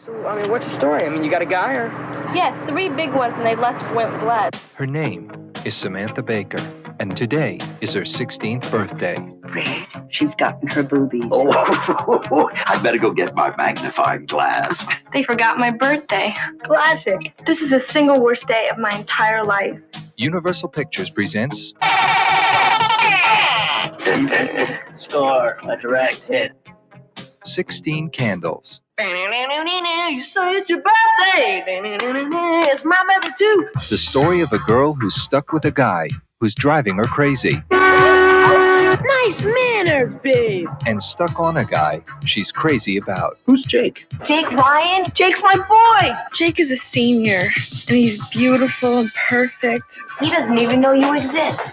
So, I mean, what's the story? I mean, you got a guy or? Yes, 3 big ones, and they went blood. Her name is Samantha Baker, and today is her 16th birthday. Red, she's gotten her boobies. Oh, I better go get my magnifying glass. They forgot my birthday. Classic. This is the single worst day of my entire life. Universal Pictures presents Score, a direct hit. 16 Candles. You say it's your birthday. It's my birthday too. The story of a girl who's stuck with a guy who's driving her crazy. Nice manners, babe. And stuck on a guy she's crazy about. Who's Jake? Jake Ryan? Jake's my boy. Jake is a senior, and he's beautiful and perfect. He doesn't even know you exist.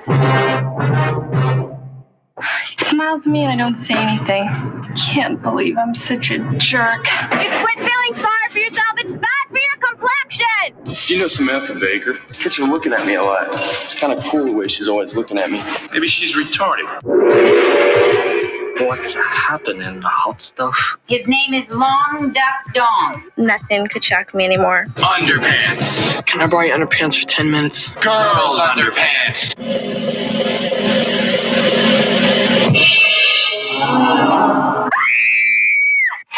He smiles at me and I don't say anything. I can't believe I'm such a jerk. You quit feeling sorry for yourself. It's bad for your complexion. Do you know Samantha Baker? Catch her looking at me a lot. It's kind of cool the way she's always looking at me. Maybe she's retarded. What's happening, hot stuff? His name is Long Duck Dong. Nothing could shock me anymore. Underpants. Can I borrow your underpants for 10 minutes? Girls' underpants.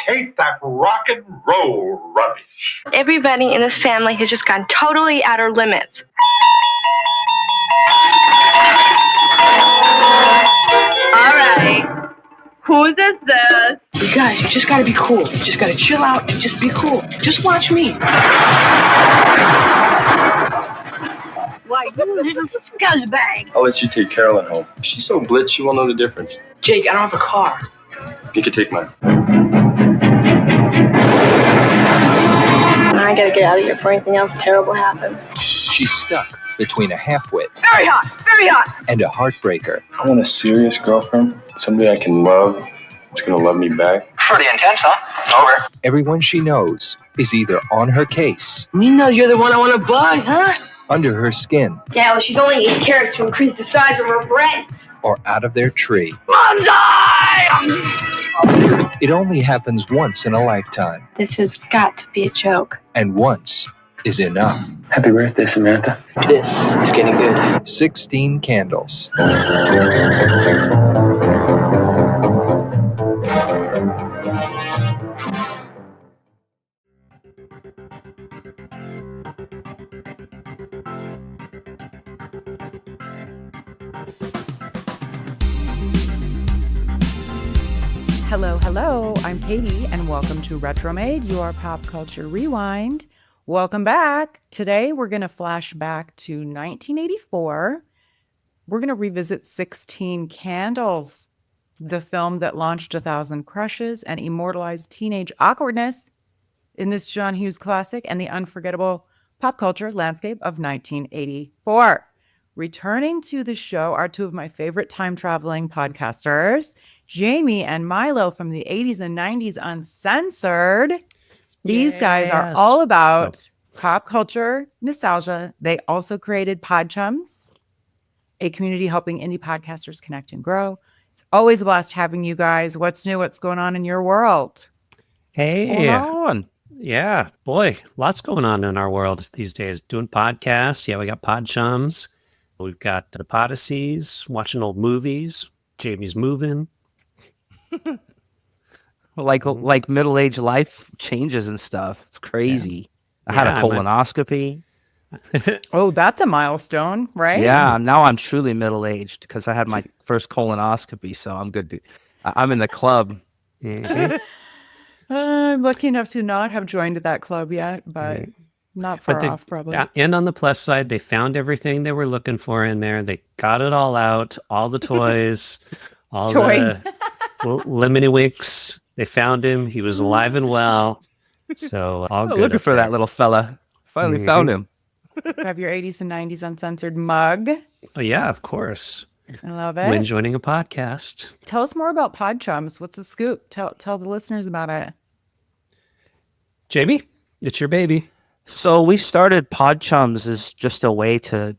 Hate that rock and roll rubbish. Everybody in this family has just gone totally out of limits. All right. Whose is this? You guys, you just gotta be cool. You just gotta chill out and just be cool. Just watch me. Why, you little scuzzbag. I'll let you take Carolyn home. She's so blitz, she won't know the difference. Jake, I don't have a car. You can take mine. I gotta get out of here before anything else terrible happens. She's stuck between a half-wit Very hot, very hot. and a heartbreaker. I want a serious girlfriend. Somebody I can love. That's gonna love me back. Pretty intense, huh? Over. Everyone she knows is either on her case, You know you're the one I want to buy, huh? under her skin, Yeah, well, she's only 8 carats to increase the size of her breasts. or out of their tree. Bonsai! It only happens once in a lifetime, This has got to be a joke. and once is enough. Happy birthday, Samantha. This is getting good. 16 Candles. Hello, I'm Katie, and welcome to Retromade, your pop culture rewind. Welcome back. Today, we're going to flash back to 1984. We're going to revisit 16 Candles, the film that launched 1,000 crushes and immortalized teenage awkwardness in this John Hughes classic and the unforgettable pop culture landscape of 1984. Returning to the show are 2 of my favorite time-traveling podcasters, Jamie and Milo from the 80s and 90s Uncensored. These guys are all about pop culture nostalgia. They also created Pod Chums, a community helping indie podcasters connect and grow. It's always a blast having you guys. What's new? What's going on in your world? Hey. Yeah, boy, lots going on in our world these days. Doing podcasts. Yeah, we got Pod Chums. We've got the Podysees, watching old movies. Jamie's moving. like middle-aged life changes and stuff. It's crazy. I had a colonoscopy. Oh, that's a milestone, right? Yeah, now I'm truly middle-aged because I had my first colonoscopy, so I'm good. I'm in the club. Mm-hmm. I'm lucky enough to not have joined that club yet, but not far off, probably. Yeah, and on the plus side, they found everything they were looking for in there. They got it all out, all the toys, all the Lemony Winks. They found him. He was alive and well. So all good. Looking for that little fella. Finally found him. Have your 80s and 90s Uncensored mug. Oh, yeah, of course. I love it. When joining a podcast. Tell us more about Pod Chums. What's the scoop? Tell the listeners about it. Jamie, it's your baby. So we started Pod Chums as just a way to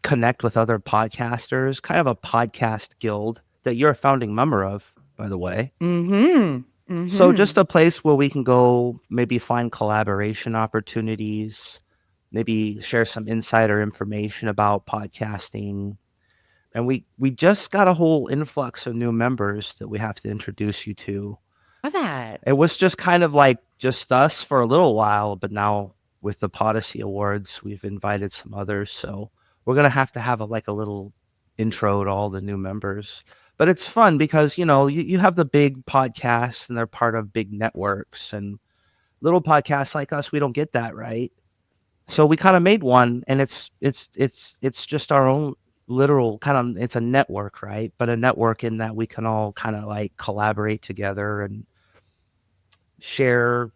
connect with other podcasters, kind of a podcast guild that you're a founding member of, by the way. Mm-hmm. So just a place where we can go, maybe find collaboration opportunities, maybe share some insider information about podcasting. And we just got a whole influx of new members that we have to introduce you to. Love that. It was just kind of like just us for a little while, but now with the Podyssey Awards, we've invited some others. So we're going to have a little intro to all the new members. But it's fun because, you have the big podcasts and they're part of big networks, and little podcasts like us, we don't get that, right? So we kind of made one, and it's just our own literal kind of, it's a network, right? But a network in that we can all kind of like collaborate together and share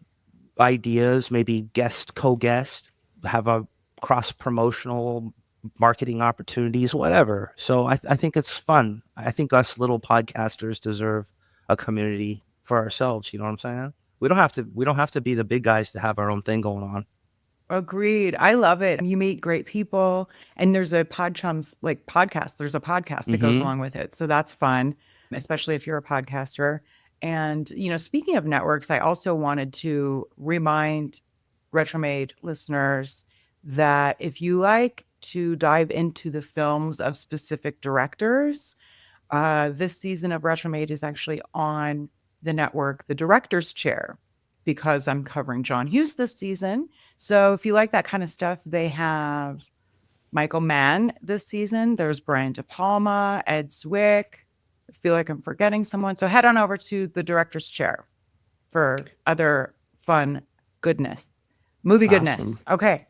ideas, maybe co-guest, have a cross-promotional marketing opportunities, whatever. So I think it's fun. I think us little podcasters deserve a community for ourselves. You know what I'm saying? We don't have to be the big guys to have our own thing going on. Agreed. I love it. You meet great people, and there's a podcast. There's a podcast that goes along with it. So that's fun, especially if you're a podcaster. And, speaking of networks, I also wanted to remind Retromade listeners that if you like to dive into the films of specific directors, this season of Retromade is actually on the network, The Director's Chair, because I'm covering John Hughes this season. So if you like that kind of stuff, they have Michael Mann this season. There's Brian De Palma, Ed Zwick. I feel like I'm forgetting someone. So head on over to The Director's Chair for other fun goodness, movie goodness. Okay.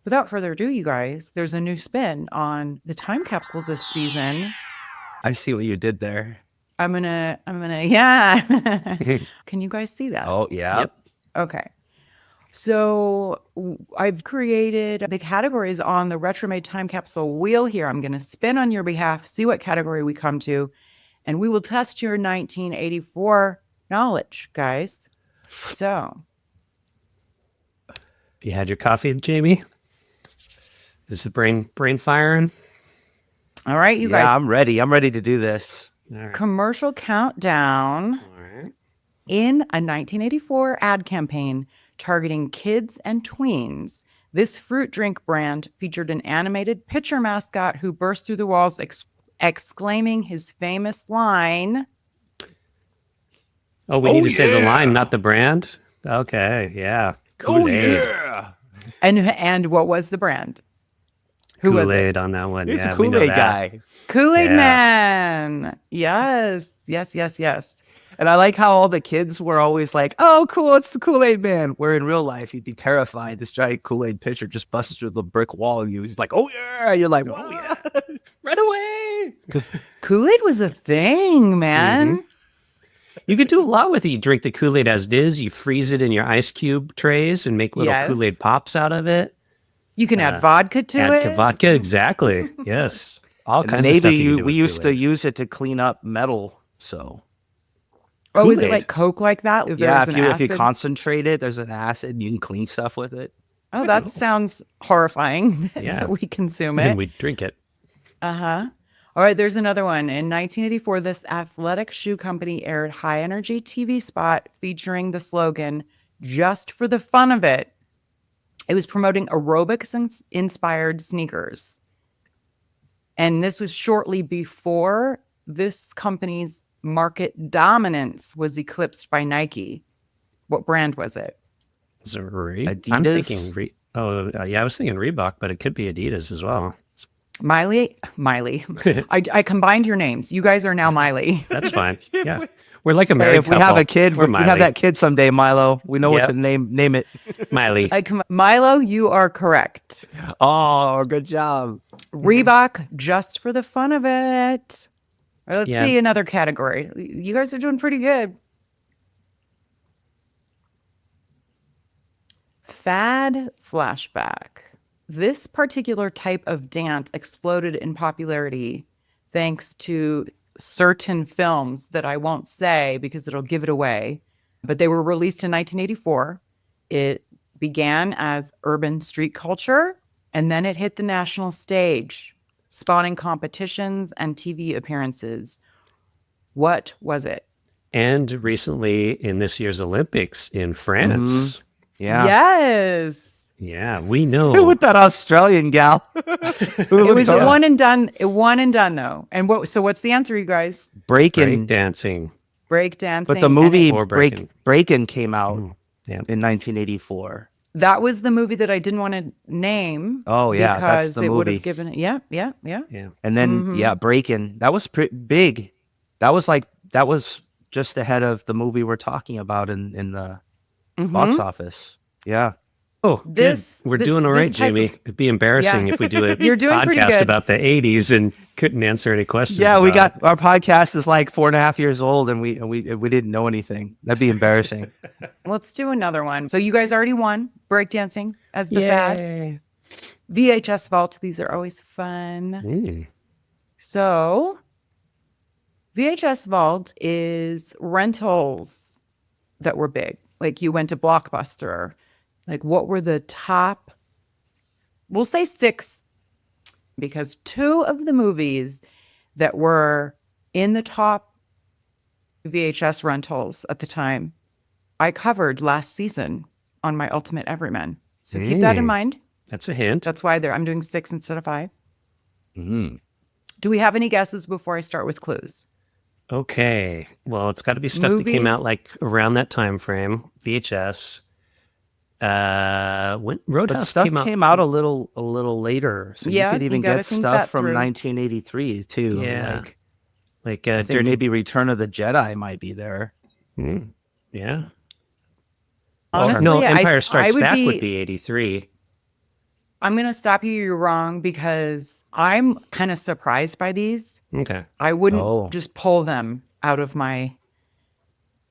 Without further ado, you guys, there's a new spin on the time capsule this season. I see what you did there. Yeah. Can you guys see that? Oh, yeah. Yep. Okay. So I've created the categories on the Retromade time capsule wheel here. I'm going to spin on your behalf, see what category we come to, and we will test your 1984 knowledge, guys. So. You had your coffee, Jamie? Is the brain firing? All right, you guys. Yeah, I'm ready. I'm ready to do this. Right. Commercial countdown. All right. In a 1984 ad campaign targeting kids and tweens, this fruit drink brand featured an animated pitcher mascot who burst through the walls exclaiming his famous line. Oh, we need to say the line, not the brand? Okay, yeah. Kool-Aid. yeah. And what was the brand? Who was it? Kool-Aid on that one. He's Yeah, a we know Kool-Aid that. guy. Kool-Aid Yeah. Man. Yes. And I like how all the kids were always like, oh, cool, it's the Kool-Aid Man. Where in real life, you'd be terrified. This giant Kool-Aid pitcher just busts through the brick wall and he's like, oh, yeah. You're like, oh, yeah. Run away. Kool-Aid was a thing, man. You could do a lot with it. You drink the Kool-Aid as it is. You freeze it in your ice cube trays and make little Yes. Kool-Aid pops out of it. You can add vodka to it. Add vodka, exactly. Yes. All And kinds of stuff maybe you can do we with used to Kool-Aid. use it to clean up metal. So Oh, is it Kool-Aid. like Coke like that? If yeah, there's if you an acid? concentrate it, there's an acid. You can clean stuff with it. Oh, that sounds horrifying. Yeah. That we consume And it. we drink it. Uh-huh. All right, there's another one. In 1984, this athletic shoe company aired high-energy TV spot featuring the slogan, "Just for the fun of it." It was promoting aerobics-inspired sneakers. And this was shortly before this company's market dominance was eclipsed by Nike. What brand was it? Is it I'm Adidas? thinking I was thinking Reebok, but it could be Adidas as well. Miley. I combined your names. You guys are now Miley. That's fine. Yeah. We're like a Hey, married if we have couple. a kid, We're if we have Miley. that kid someday, Milo, we know Yep. what to name it. Miley. Milo, you are correct. Oh, good job. Reebok, just for the fun of it. All right, let's Yeah. see another category. You guys are doing pretty good. Fad flashback. This particular type of dance exploded in popularity thanks to certain films that I won't say because it'll give it away. But they were released in 1984. It began as urban street culture, and then it hit the national stage, spawning competitions and TV appearances. What was it? And recently in this year's Olympics in France. Yeah. Yes. Yeah, we know. With that Australian gal. It was a one and done. One and done though. And what's the answer, you guys? Break-in. Dancing. Break dancing. But the movie Break-In. Break-In came out Yeah. in 1984. That was the movie that I didn't want to name. Oh, yeah, that's because the it would movie. have given it. Yeah. And then Break-In, that was big. That was just ahead of the movie we're talking about in the box office. Yeah. Oh, we're doing all right, Jamie. It'd be embarrassing if we do a You're doing pretty podcast good. about the 80s and couldn't answer any questions. Yeah, we about got our podcast is like 4.5 years old, and we didn't know anything. That'd be embarrassing. Let's do another one. So you guys already won breakdancing as the fad. VHS Vault. These are always fun. So VHS Vault is rentals that were big. Like you went to Blockbuster. Like what were the top? We'll say 6 because 2 of the movies that were in the top VHS rentals at the time, I covered last season on my Ultimate Everyman. So keep that in mind. That's a hint. That's why I'm doing 6 instead of 5. Mm. Do we have any guesses before I start with clues? Okay. Well, it's got to be stuff that came out like around that time frame. VHS. When Roadhouse stuff came out a little later, so you could even get stuff from 1983 too. Yeah, like I think maybe Return of the Jedi might be there. Yeah. Honestly, no, Empire Strikes Back would be 83. I'm going to stop you. You're wrong because I'm kind of surprised by these. Okay. I wouldn't just pull them out of my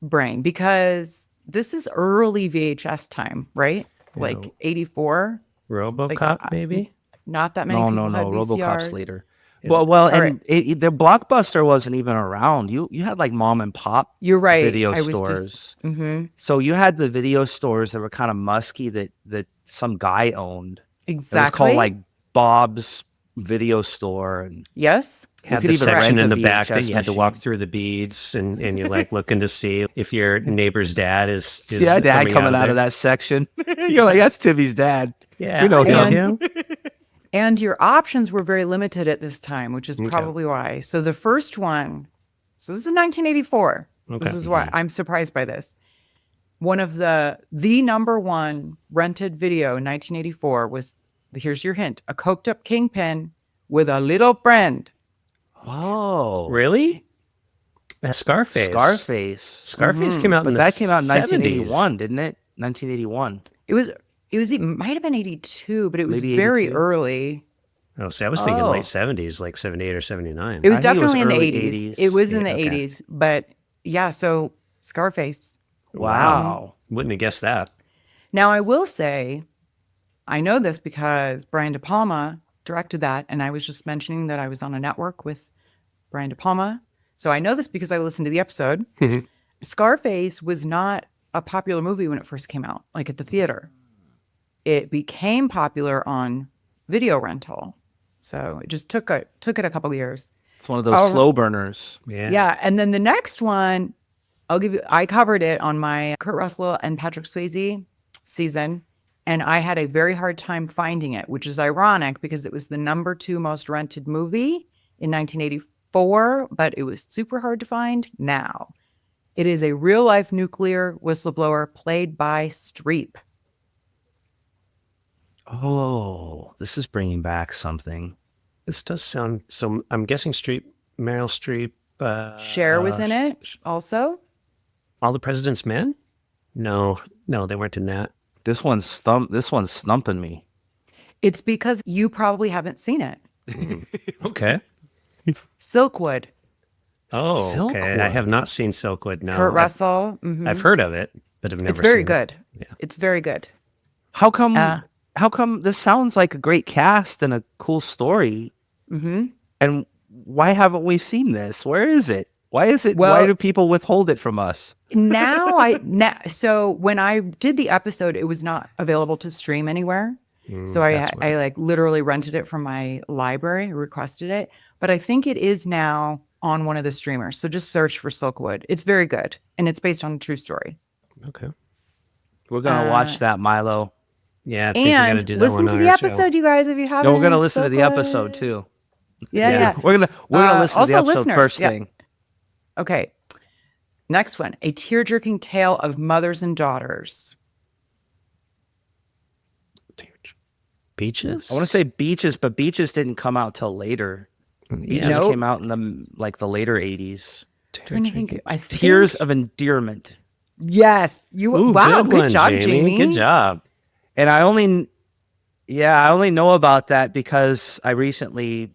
brain because this is early VHS time, right? Yeah. Like 84. RoboCop, maybe? Not that many people had VCRs. RoboCop's later. Well, and the Blockbuster wasn't even around. You had like mom and pop. You're right. Video stores. So you had the video stores that were kind of musky that some guy owned. Exactly. It was called like Bob's Video Store. And yes. Had the section in the back that you had to walk through the beads and you're like looking to see if your neighbor's dad is dad coming out of that section. You're like, that's Timmy's dad. Yeah. We know him. And your options were very limited at this time, which is probably why. So the first one, so this is 1984. Okay. This is why I'm surprised by this. One of the number one rented video in 1984 was, here's your hint, a coked up kingpin with a little friend. Oh, really? Scarface. Scarface came out in that came out in 1981, 1981, didn't it? 1981. It might have been 82, but it was very early. Oh, see, I was thinking late 70s, like 78 or 79. It was definitely in the 80s. It was in the 80s, but yeah, so Scarface. Wow. Wouldn't have guessed that. Now, I will say, I know this because Brian De Palma directed that, and I was just mentioning that I was on a network with Brian De Palma. So I know this because I listened to the episode. Scarface was not a popular movie when it first came out, like at the theater. It became popular on video rental. So it just took it a couple of years. It's one of those slow burners. Yeah. And then the next one, I covered it on my Kurt Russell and Patrick Swayze season. And I had a very hard time finding it, which is ironic because it was the number 2 most rented movie in 1984, but it was super hard to find now. It is a real-life nuclear whistleblower played by Streep. Oh, this is bringing back something. This does sound, so I'm guessing Meryl Streep. Cher was in it also. All the President's Men? No, they weren't in that. This one's stumping me. It's because you probably haven't seen it. Okay. Silkwood. Oh, Silkwood. Okay. I have not seen Silkwood. No. Kurt Russell. I've heard of it, but I've never seen it. It's very good. Yeah. It's very good. How come this sounds like a great cast and a cool story? And why haven't we seen this? Where is it? Why is it? Why do people withhold it from us? So when I did the episode, it was not available to stream anywhere. So I like literally rented it from my library, requested it. But I think it is now on one of the streamers. So just search for Silkwood. It's very good, and it's based on a true story. Okay. We're gonna watch that, Milo. Yeah, I think we And gotta do that listen one to on the our episode, you guys, if you haven't. No, we're gonna listen to the Silkwood. episode too. Yeah. We're gonna listen to the also episode listeners, first yeah. thing. Okay. Next one, a tear-jerking tale of mothers and daughters. Beaches. I want to say Beaches, but Beaches didn't come out till later. Beaches Nope. came out in the later 80s. Trying to think. I think, Tears of Endearment. Yes. Ooh, wow. Good one, job, Jamie. Good job. And I only know about that because I recently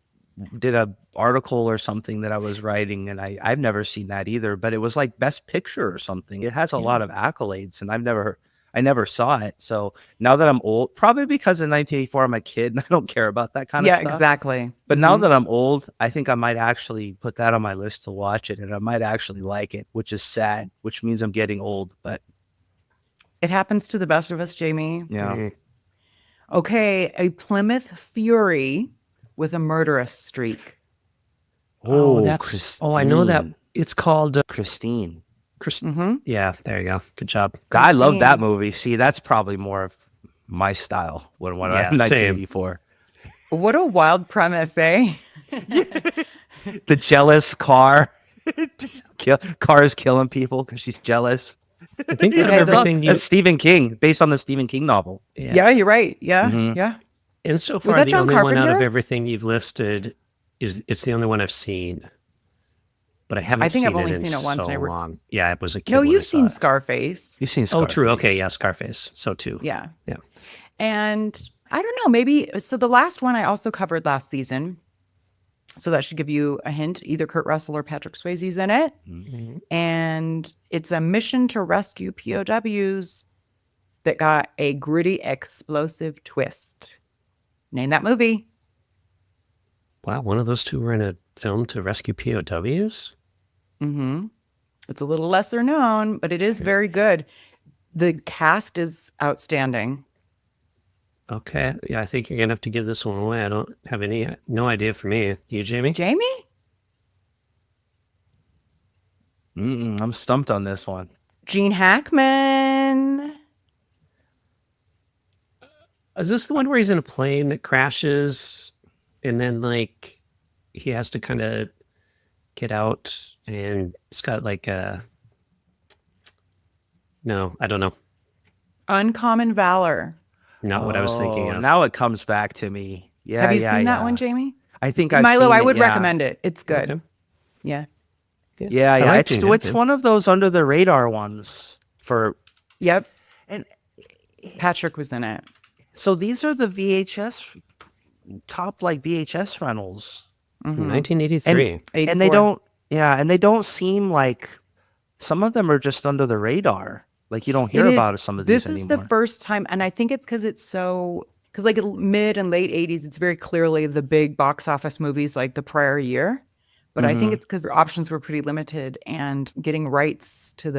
did a article or something that I was writing, and I've never seen that either. But it was like Best Picture or something. It has a lot of accolades, and I never saw it. So now that I'm old, probably because in 1984 I'm a kid and I don't care about that kind of stuff. Yeah, exactly. But now that I'm old, I think I might actually put that on my list to watch it, and I might actually like it, which is sad, which means I'm getting old. But it happens to the best of us, Jamie. yeah. Okay, a Plymouth Fury with a murderous streak. Oh, that's. Oh, I know that. It's called Christine. Yeah, there you go. Good job. I love that movie. See, that's probably more of my style when I was 1984. What a wild premise, eh? The jealous car. Car is killing people because she's jealous. I think that everything That's Stephen King, based on the Stephen King novel. Yeah, you're right. Yeah, yeah. And so Was far, that the John only one out of Carpenter? everything you've listed it's the only one I've seen. But I haven't I think seen I've only it in seen it once, so and I long. Yeah, it was a kid. No, when I you've saw seen it. Scarface. You've seen Oh, Scarface. true. Okay, yeah, Scarface. So too. Yeah. Yeah. And I don't know, maybe so the last one I also covered last season. So that should give you a hint. Either Kurt Russell or Patrick Swayze's in it. Mm-hmm. And it's a mission to rescue POWs that got a gritty, explosive twist. Name that movie. Wow, one of those two were in a film to rescue POWs? Mm-hmm. It's a little lesser known, but it is very good. The cast is outstanding. Okay. Yeah, I think you're going to have to give this one away. I don't have no idea for me. You, Jamie? Jamie? I'm stumped on this one. Gene Hackman. Is this the one where he's in a plane that crashes and then, like, he has to kind of get out and it's got like a... No, I don't know. Uncommon Valor. Not what I was thinking of. Now it comes back to me. Yeah, Have you seen that one, Jamie? I think I've Milo, seen I it, would yeah. recommend it. It's good. Okay. Yeah. Yeah. I like It's Gene Hackman. one of those under the radar ones for. Yep. And Patrick was in it. so these are the VHS top VHS rentals, 1983. and they don't. Yeah, and they don't seem like some of them are just under the radar. Like you don't hear about some of these This is anymore. the first time, and I think it's because like mid and late 80s, it's very clearly the big box office movies like the prior year. But I think it's because their options were pretty limited and getting rights to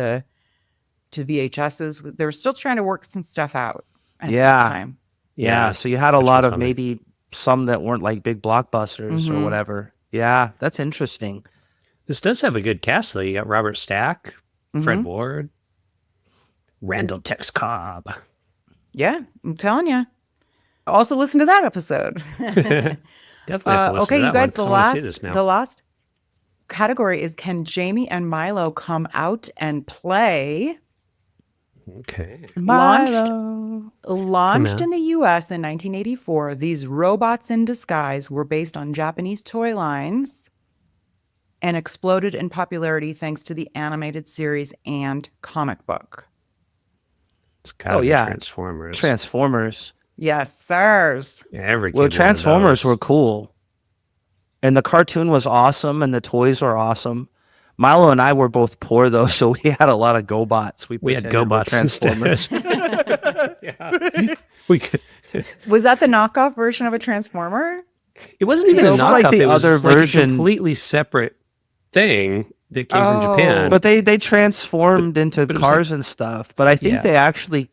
VHSs, they were still trying to work some stuff out at this time. Yeah, so you had a Which lot one's of on maybe some that weren't like big blockbusters or whatever. Yeah, that's interesting. This does have a good cast, though. You got Robert Stack, Fred Ward, Randall Tex Cobb. Yeah, I'm telling you. Also listen to that episode. Definitely have to listen okay, to that you guys, one, 'cause I wanna see this now. the last category is can Jamie and Milo come out and play? Okay. Launched in the US in 1984, these robots in disguise were based on Japanese toy lines and exploded in popularity thanks to the animated series and comic book. It's gotta be Transformers. Transformers. Yes, sirs. Yeah, every kid Well, wanted Transformers those. were cool. And the cartoon was awesome and the toys were awesome. Milo and I were both poor though, so we had a lot of GoBots. We had pretended were GoBots Transformers. Yeah. We could, Was that the knockoff version of a Transformer? it wasn't even a It's knockoff. like the it was other like version. a completely separate thing that came from Japan. But they transformed into but it was cars and stuff. But I think Yeah. they actually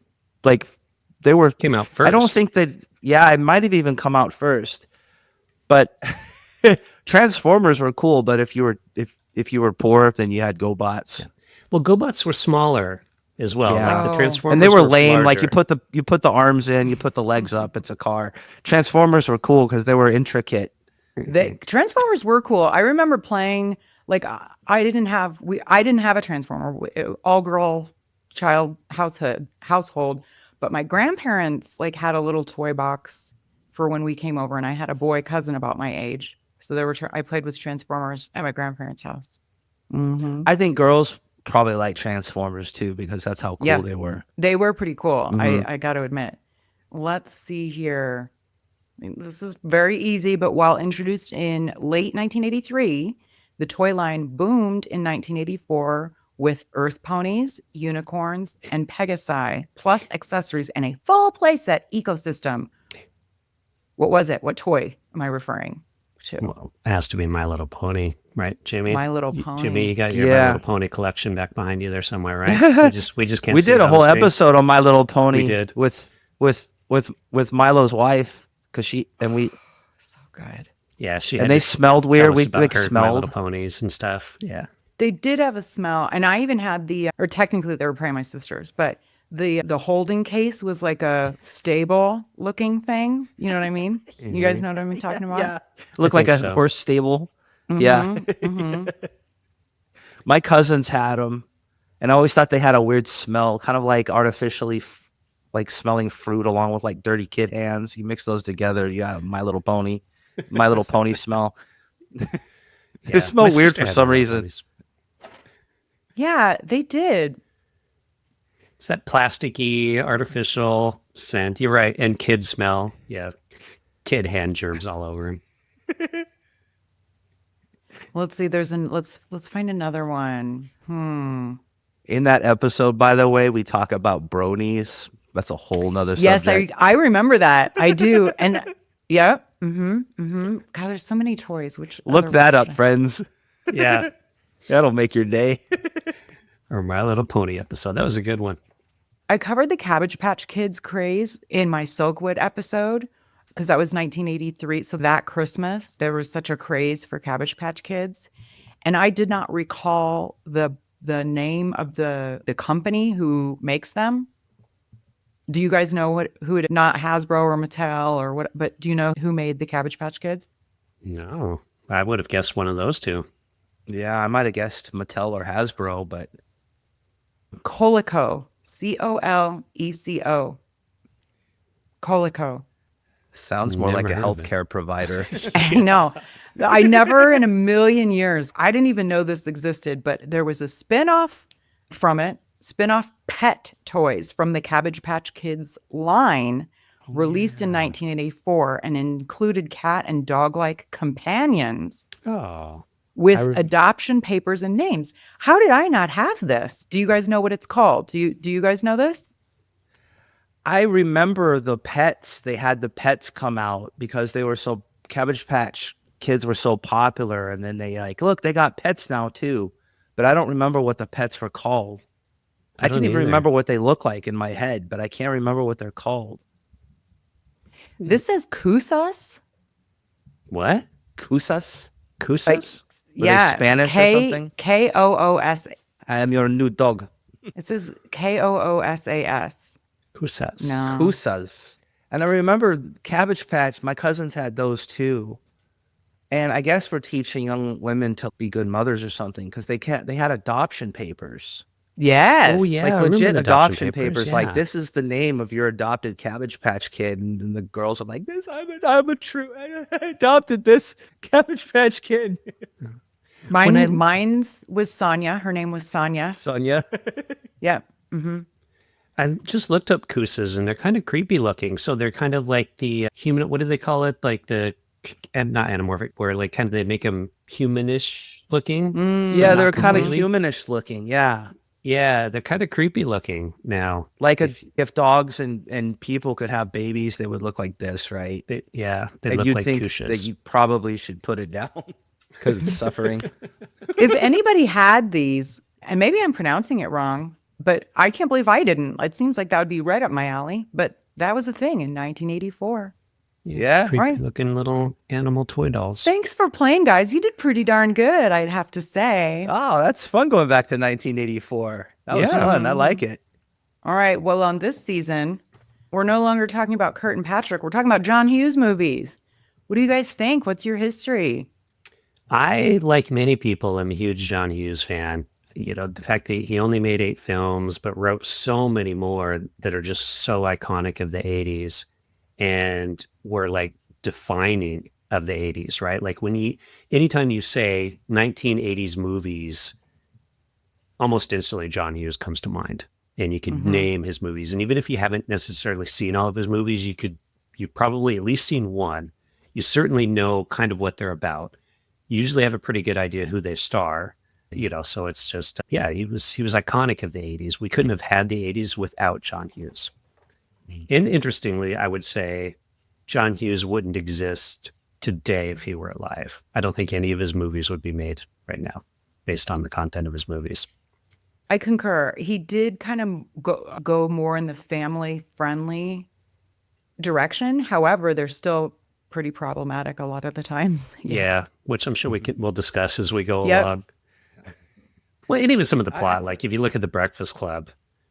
they were came out first. I don't think that it might have even come out first. But Transformers were cool, but if you were poor, then you had GoBots. Yeah. Well, GoBots were smaller as well. Yeah. Like the Transformers, and they were lame. larger. Like you put the arms in, you put the legs up. It's a car. Transformers were cool because they were intricate. Transformers were cool. I remember playing. Like I didn't have a Transformer, all girl child household, but my grandparents like had a little toy box for when we came over, and I had a boy cousin about my age, so I played with Transformers at my grandparents' house. Mm-hmm. I think girls probably like Transformers too because that's how cool they were. They were pretty cool. Mm-hmm. I got to admit. Let's see here. I mean, this is very easy, but while introduced in late 1983, the toy line boomed in 1984 with Earth ponies, unicorns, and Pegasi, plus accessories and a full playset ecosystem. What was it? What toy am I referring to? Well, it has to be My Little Pony, right, Jimmy? My Little Pony. Jimmy, you got your My Little Pony collection back behind you there somewhere, right? We just can't. We see did it a on the whole screen. episode on My Little Pony. We did with Milo's wife because we so good. Yeah, and they smelled weird. We like My smelled Little Ponies and stuff. Yeah, they did have a smell, and I even had or technically they were probably my sisters, but the holding case was like a stable looking thing. You know what I mean? Mm-hmm. You guys know what I'm talking about? Yeah, it looked like a horse stable. Mm-hmm. Yeah. Mm-hmm. My cousins had them, and I always thought they had a weird smell, kind of like artificially like smelling fruit along with like dirty kid hands. You mix those together, you got My Little Pony. My Little Pony smell. They smell weird for some reason. Yeah, they did. It's that plasticky, artificial scent. You're right. And kid smell. Yeah. Kid hand germs all over him. Let's see. Let's find another one. In that episode, by the way, we talk about bronies. That's a whole nother subject. Yes, I remember that. I do. And yeah. Mm-hmm. Mm-hmm. God, there's so many toys. Look that up, friends. Yeah. That'll make your day. Or My Little Pony episode. That was a good one. I covered the Cabbage Patch Kids craze in my Silkwood episode because that was 1983. So that Christmas, there was such a craze for Cabbage Patch Kids. And I did not recall the name of the company who makes them. Do you guys know who it, not Hasbro or Mattel or what, but do you know who made the Cabbage Patch Kids? No, I would have guessed one of those two. Yeah, I might have guessed Mattel or Hasbro, but Coleco, Coleco. Coleco. Sounds more like a healthcare provider. I know. I never in a million years, I didn't even know this existed, but there was a spinoff from it. Spin-off pet toys from the Cabbage Patch Kids line released in 1984 and included cat and dog-like companions with adoption papers and names. How did I not have this? Do you guys know what it's called? Do you guys know this? I remember the pets. They had the pets come out because they were so Cabbage Patch Kids were so popular, and then they look, they got pets now too. But I don't remember what the pets were called. I can even remember what they look like in my head, but I can't remember what they're called. This says Kusas. What? Kusas? Kusas? Were they Spanish or something? Koos. I am your new dog. It says Koosas. Kusas. No. Kusas. And I remember Cabbage Patch, my cousins had those too. And I guess we're teaching young women to be good mothers or something because they had adoption papers. Yes. Oh, yeah. Like legit adoption papers. Yeah. Like, this is the name of your adopted Cabbage Patch Kid. And the girls are like, I adopted this Cabbage Patch Kid. Mine's was Sonia. Her name was Sonia. Sonia. Yeah. Mm-hmm. I just looked up Kusas, and they're kind of creepy looking. So they're kind of like the human, what do they call it? Like not anamorphic, where like kind of they make them humanish looking. Yeah, they're kind of humanish looking. Yeah. Yeah, they're kind of creepy looking now. Like if dogs and people could have babies, they would look like this, right? They look like Kushas. That you probably should put it down because it's suffering. If anybody had these, and maybe I'm pronouncing it wrong, but I can't believe I didn't. It seems like that would be right up my alley. But that was a thing in 1984. Yeah. Creepy Right. looking little animal toy dolls. Thanks for playing, guys. You did pretty darn good, I'd have to say. Oh, that's fun going back to 1984. That was fun. I like it. All right. Well, on this season, we're no longer talking about Kurt and Patrick. We're talking about John Hughes movies. What do you guys think? What's your history? I, like many people, am a huge John Hughes fan. You know, the fact that he only made 8 films, but wrote so many more that are just so iconic of the 80s and were like defining of the 80s, right? Like anytime you say 1980s movies, almost instantly John Hughes comes to mind, and you can name his movies. And even if you haven't necessarily seen all of his movies, you've probably at least seen one. You certainly know kind of what they're about. You usually have a pretty good idea who they star, you know, so it's just, he was iconic of the 80s. We couldn't have had the 80s without John Hughes. And interestingly, I would say John Hughes wouldn't exist today if he were alive. I don't think any of his movies would be made right now based on the content of his movies. I concur. He did kind of go more in the family-friendly direction. However, they're still pretty problematic a lot of the times. Yeah, which I'm sure we'll discuss as we go along. Well, and even some of the plot, like if you look at The Breakfast Club,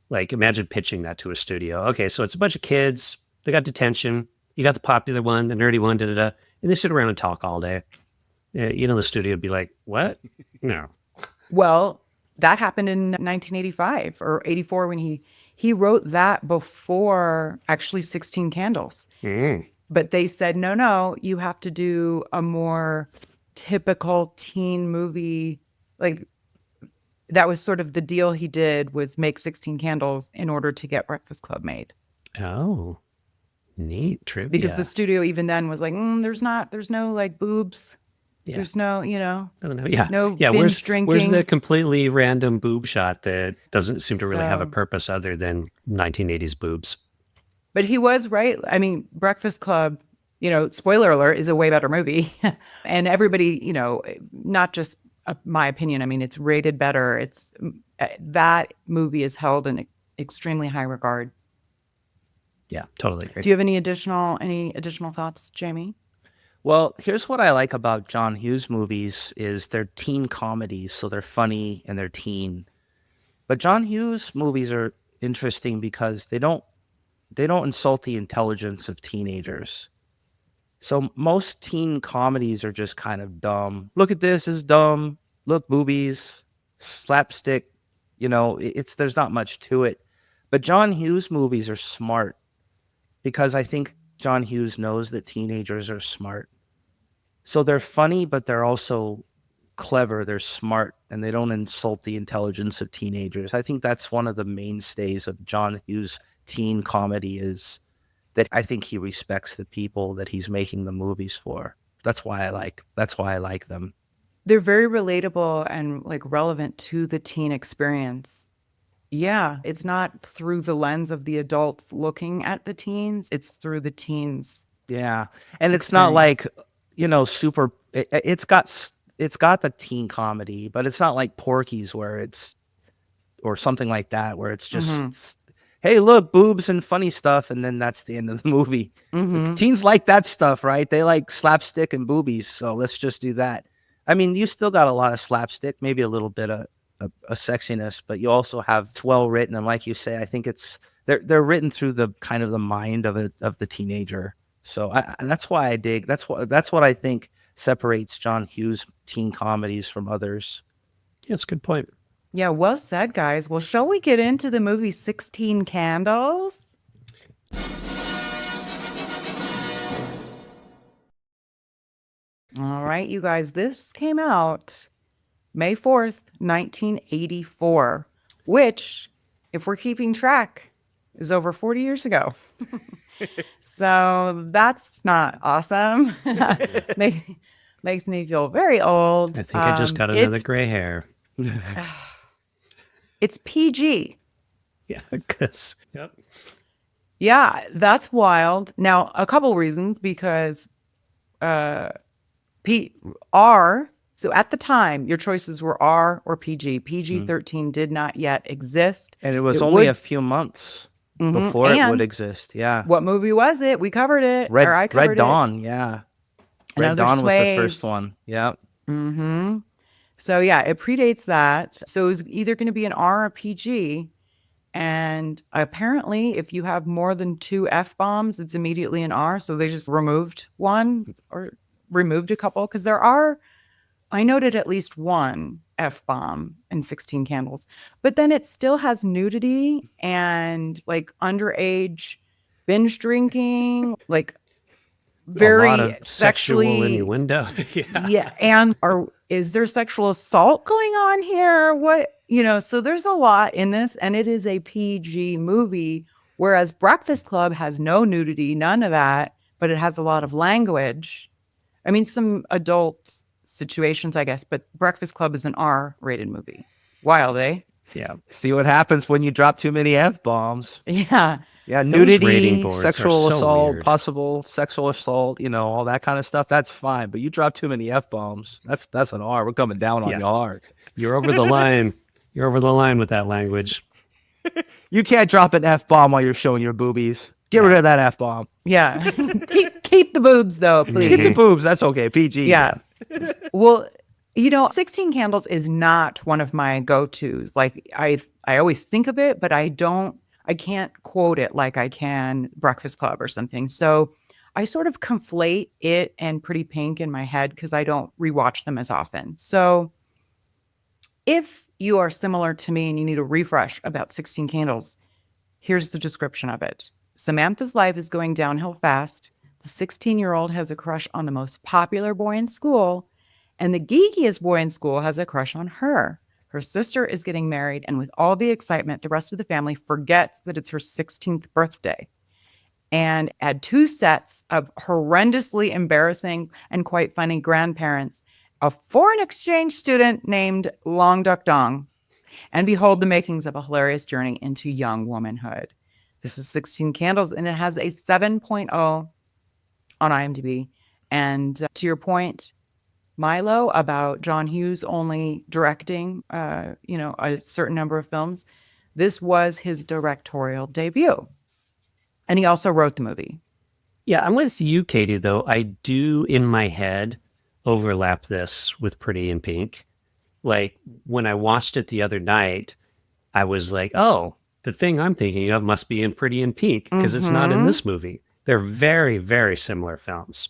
like imagine pitching that to a studio. Okay, so it's a bunch of kids. They got detention. You got the popular one, the nerdy one, and they sit around and talk all day. You know, the studio would be like, what? No. Well, that happened in 1985 or 84 when he wrote that before actually 16 Candles. But they said, no, you have to do a more typical teen movie. Like that was sort of the deal he did, was make 16 Candles in order to get Breakfast Club made. Oh, neat trivia. Because the studio even then was like, there's no like boobs. Yeah. There's no, no binge where's drinking. Where's the completely random boob shot that doesn't seem to really have a purpose other than 1980s boobs? But he was right. I mean, Breakfast Club, spoiler alert, is a way better movie. And everybody, not just my opinion, I mean, it's rated better. That movie is held in extremely high regard. Yeah, totally agree. Do you have any additional thoughts, Jamie? Well, here's what I like about John Hughes movies is they're teen comedies, so they're funny and they're teen. But John Hughes movies are interesting because they don't insult the intelligence of teenagers. So most teen comedies are just kind of dumb. Look at this, is dumb. Look, boobies, slapstick. There's not much to it. But John Hughes movies are smart because I think John Hughes knows that teenagers are smart. So they're funny, but they're also clever. They're smart, and they don't insult the intelligence of teenagers. I think that's one of the mainstays of John Hughes' teen comedy, is that I think he respects the people that he's making the movies for. That's why I like them. They're very relatable and like relevant to the teen experience. Yeah, it's not through the lens of the adults looking at the teens. It's through the teens. Yeah, and it's not like, super. It's got the teen comedy, but it's not like Porky's or something like that, where it's just, hey, look, boobs and funny stuff, and then that's the end of the movie. Teens like that stuff, right? They like slapstick and boobies, so let's just do that. I mean, you still got a lot of slapstick, maybe a little bit of a sexiness, but you also have it's well written, and like you say, I think they're written through the kind of the mind of the teenager. So that's why I dig. That's what I think separates John Hughes teen comedies from others. Yeah, that's a good point. Yeah, well said, guys. Well, shall we get into the movie 16 Candles? All right, you guys, this came out May 4th, 1984, which, if we're keeping track, is over 40 years ago. So that's not awesome. Makes me feel very old. I think I just got another gray hair. It's PG. Yeah, because, yep. Yeah, that's wild. Now, a couple reasons, because R, so at the time, your choices were R or PG. PG-13 did not yet exist. And it was only a few months. before it And would exist. Yeah. what movie was it? We covered it. Red, or I covered Red Dawn. Yeah. Red Another Dawn was the Sways. first one. Yeah. Mm-hmm. So yeah, it predates that. So it was either going to be an R or PG. And apparently, if you have more than 2 F-bombs, it's immediately an R. So they just removed one or removed a couple. Because I noted at least one F-bomb in 16 Candles. But then it still has nudity and like underage binge drinking, like very a lot of sexually sexual innuendo. yeah. And is there sexual assault going on here? So there's a lot in this, and it is a PG movie, whereas Breakfast Club has no nudity, none of that, but it has a lot of language. I mean, some adult situations, I guess, but Breakfast Club is an R-rated movie. Wild, eh? Yeah. See what happens when you drop too many F-bombs. Yeah. Yeah, Those nudity, rating boards are sexual so assault, weird. possible sexual assault, all that kind of stuff. That's fine. But you drop too many F-bombs. That's an R. We're coming down on you hard. You're over the line. You're over the line with that language. You can't drop an F-bomb while you're showing your boobies. Get rid of that F-bomb. Yeah. keep the boobs, though, please. Keep the boobs. That's okay. PG. Yeah. Well, 16 Candles is not one of my go-tos. Like, I always think of it, but I can't quote it like I can Breakfast Club or something. So I sort of conflate it and Pretty Pink in my head because I don't rewatch them as often. So if you are similar to me and you need a refresh about 16 Candles, here's the description of it. Samantha's life is going downhill fast. The 16-year-old has a crush on the most popular boy in school, and the geekiest boy in school has a crush on her. Her sister is getting married, and with all the excitement, the rest of the family forgets that it's her 16th birthday. And add 2 sets of horrendously embarrassing and quite funny grandparents, a foreign exchange student named Long Duck Dong, and behold the makings of a hilarious journey into young womanhood. This is 16 Candles, and it has a 7.0 on IMDb. And to your point, Milo, about John Hughes only directing, a certain number of films, this was his directorial debut. And he also wrote the movie. Yeah, I'm with you, Katie, though. I do, in my head, overlap this with Pretty in Pink. Like, when I watched it the other night, I was like, oh, the thing I'm thinking of must be in Pretty in Pink, because it's not in this movie. They're very, very similar films.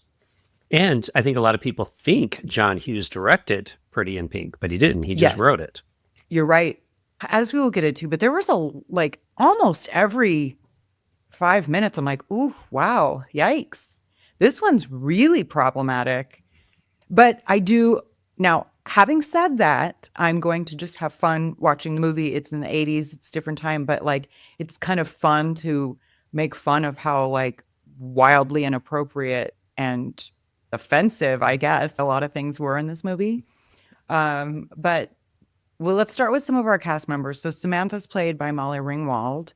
And I think a lot of people think John Hughes directed Pretty in Pink, but he didn't. He just wrote it. You're right. As we will get into, but there was almost every 5 minutes, I'm like, ooh, wow, yikes. This one's really problematic. But I do, now, having said that, I'm going to just have fun watching the movie. It's in the 80s, it's a different time, but it's kind of fun to make fun of how wildly inappropriate and offensive, I guess, a lot of things were in this movie. But let's start with some of our cast members. So Samantha's played by Molly Ringwald,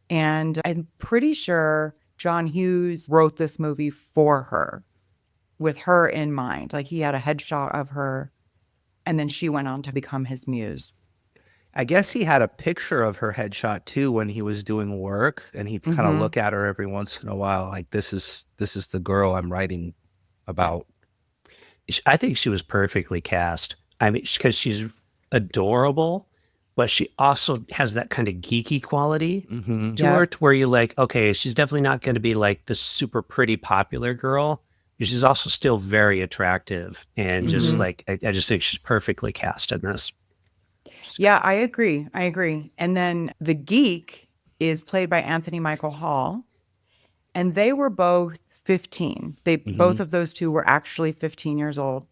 and I'm pretty sure John Hughes wrote this movie for her, with her in mind. Like, he had a headshot of her, and then she went on to become his muse. I guess he had a picture of her headshot too when he was doing work, and he'd kind of look at her every once in a while, like, this is the girl I'm writing about. I think she was perfectly cast. I mean, because she's adorable, but she also has that kind of geeky quality to her, to where you're like, okay, she's definitely not going to be like the super pretty popular girl. She's also still very attractive, and just I just think she's perfectly cast in this. Yeah, I agree. And then the geek is played by Anthony Michael Hall, and they were both 15. Both of those two were actually 15 years old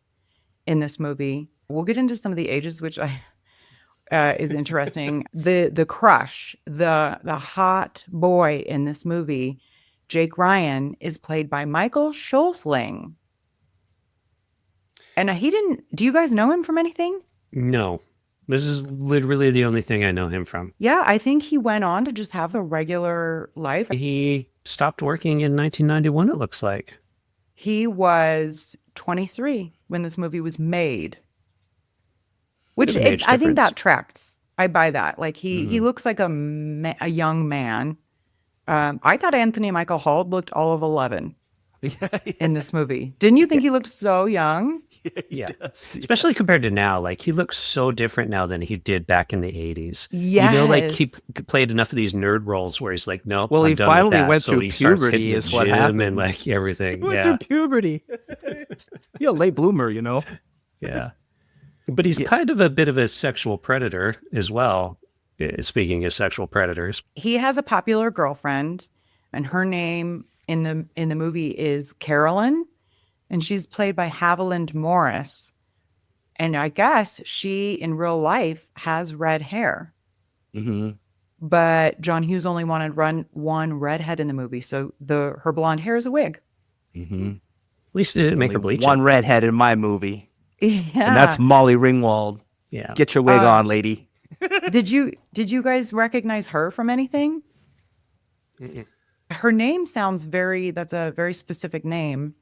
in this movie. We'll get into some of the ages, which is interesting. The crush, the hot boy in this movie, Jake Ryan, is played by Michael Schofling. And do you guys know him from anything? No. This is literally the only thing I know him from. Yeah, I think he went on to just have a regular life. He stopped working in 1991, it looks like. He was 23 when this movie was made. Which I think that tracks. I buy that. Like, he looks like a young man. I thought Anthony Michael Hall looked all of 11 in this movie. Didn't you think he looked so young? Yeah. Especially compared to now. Like, he looks so different now than he did back in the 80s. Yes. You know, like, he played enough of these nerd roles where he's like, nope, Well, I'm he done with finally that. went So through he starts puberty hitting is the what gym happened. and, like, everything. He went Yeah. through puberty. You're a late bloomer, you know? Yeah. But he's kind of a bit of a sexual predator as well. Speaking of sexual predators. He has a popular girlfriend, and her name in the movie is Carolyn, and she's played by Haviland Morris. And I guess she, in real life, has red hair. Mm-hmm. But John Hughes only wanted one redhead in the movie, so her blonde hair is a wig. Mm-hmm. At least they didn't make her bleach one it. redhead in my movie. Yeah. And that's Molly Ringwald. Yeah. Get your wig on, lady. Did you guys recognize her from anything? Mm-mm. Her name sounds that's a very specific name.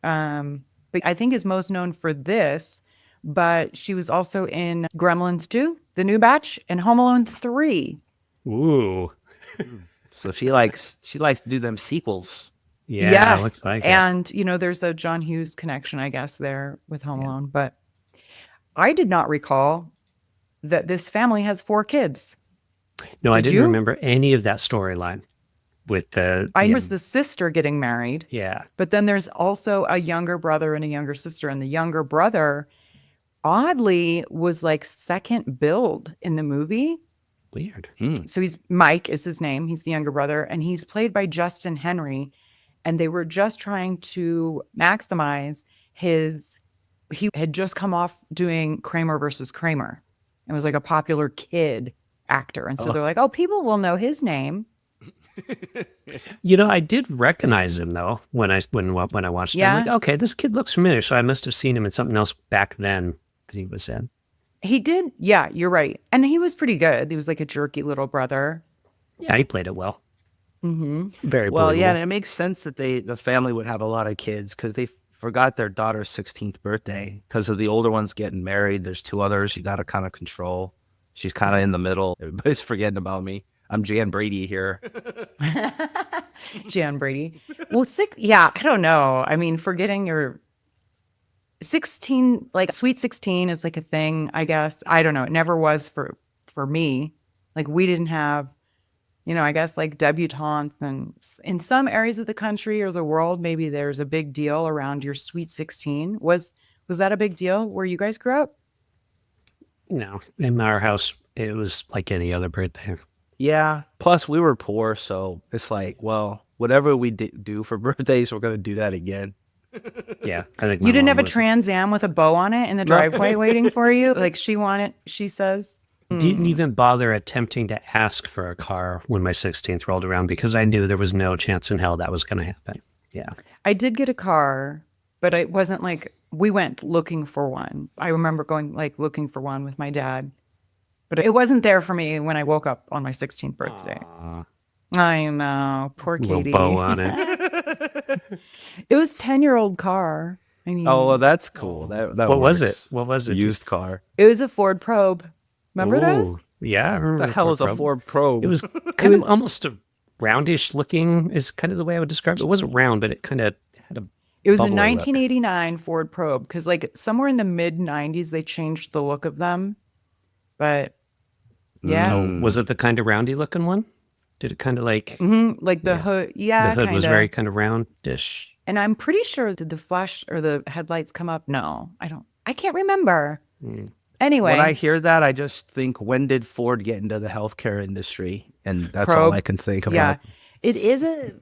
But I think is most known for this, but she was also in Gremlins 2, the new batch, and Home Alone 3. Ooh. So she likes to do them sequels. Yeah. Looks like it. And, there's a John Hughes connection, I guess, there with Home Alone. But I did not recall that this family has 4 kids. No, I Did didn't you? remember any of that storyline with the... I was the sister getting married. Yeah. But then there's also a younger brother and a younger sister. And the younger brother, oddly, was like second build in the movie. Weird. So Mike is his name. He's the younger brother. And he's played by Justin Henry. And they were just trying to maximize he had just come off doing Kramer versus Kramer. It was like a popular kid actor. And so they're like, oh, people will know his name. I did recognize him though when I watched him. Like, okay, this kid looks familiar. So I must have seen him in something else back then that he was in. He did. Yeah, you're right. And he was pretty good. He was like a jerky little brother. Yeah, he played it well. Mm-hmm. Very well. believable. Yeah, and it makes sense that the family would have a lot of kids because they forgot their daughter's 16th birthday because of the older ones getting married. There's 2 others you got to kind of control. She's kind of in the middle. Everybody's forgetting about me. I'm Jan Brady here. Jan Brady. Well, I don't know. I mean, forgetting your 16, like sweet 16 is like a thing, I guess. I don't know. It never was for me. Like we didn't have, I guess like debutantes, and in some areas of the country or the world, maybe there's a big deal around your sweet 16. Was that a big deal where you guys grew up? No, in our house, it was like any other birthday. Yeah. Plus, we were poor, so it's like, well, whatever we do for birthdays, we're gonna do that again. Yeah, I think you didn't have a Trans Am with a bow on it in the driveway waiting for you. Like she says. Didn't even bother attempting to ask for a car when my 16th rolled around because I knew there was no chance in hell that was going to happen. Yeah. I did get a car, but it wasn't like we went looking for one. I remember going like looking for one with my dad, but it wasn't there for me when I woke up on my 16th birthday. Aww. I know. Poor Katie. Little bow on it. It was a 10-year-old car. I mean, Oh, well, that's cool. That What was works. it? What was it? Used car. it was a Ford Probe. Remember those? Ooh, yeah, I remember. What the hell is a Ford Probe? It was kind of almost a roundish looking is kind of the way I would describe it. It wasn't round, but it kind of had a It was a bubble look. 1989 Ford Probe because like somewhere in the mid 90s they changed the look of them. But yeah. Oh, was it the kind of roundy looking one? Did it kind of like like the hood? Yeah, the hood was kinda. very kind of roundish. And I'm pretty sure did the flash or the headlights come up? No, I can't remember. Anyway, When I hear that, I just think, when did Ford get into the healthcare industry? And that's all Probe. I can think about. Yeah, it is a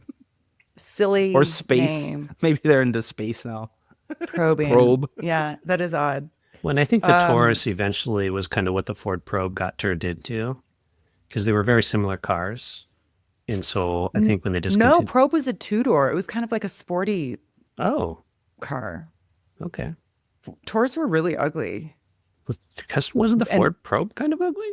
silly Or space. name. Maybe they're into space now. Probing. Probe. Yeah, that is odd. When I think the Taurus eventually was kind of what the Ford Probe got turned into, because they were very similar cars. And so I think when they discontinued... No, Probe was a 2-door. It was kind of like a sporty car. Okay. Taurus were really ugly. Wasn't the Ford Probe kind of ugly?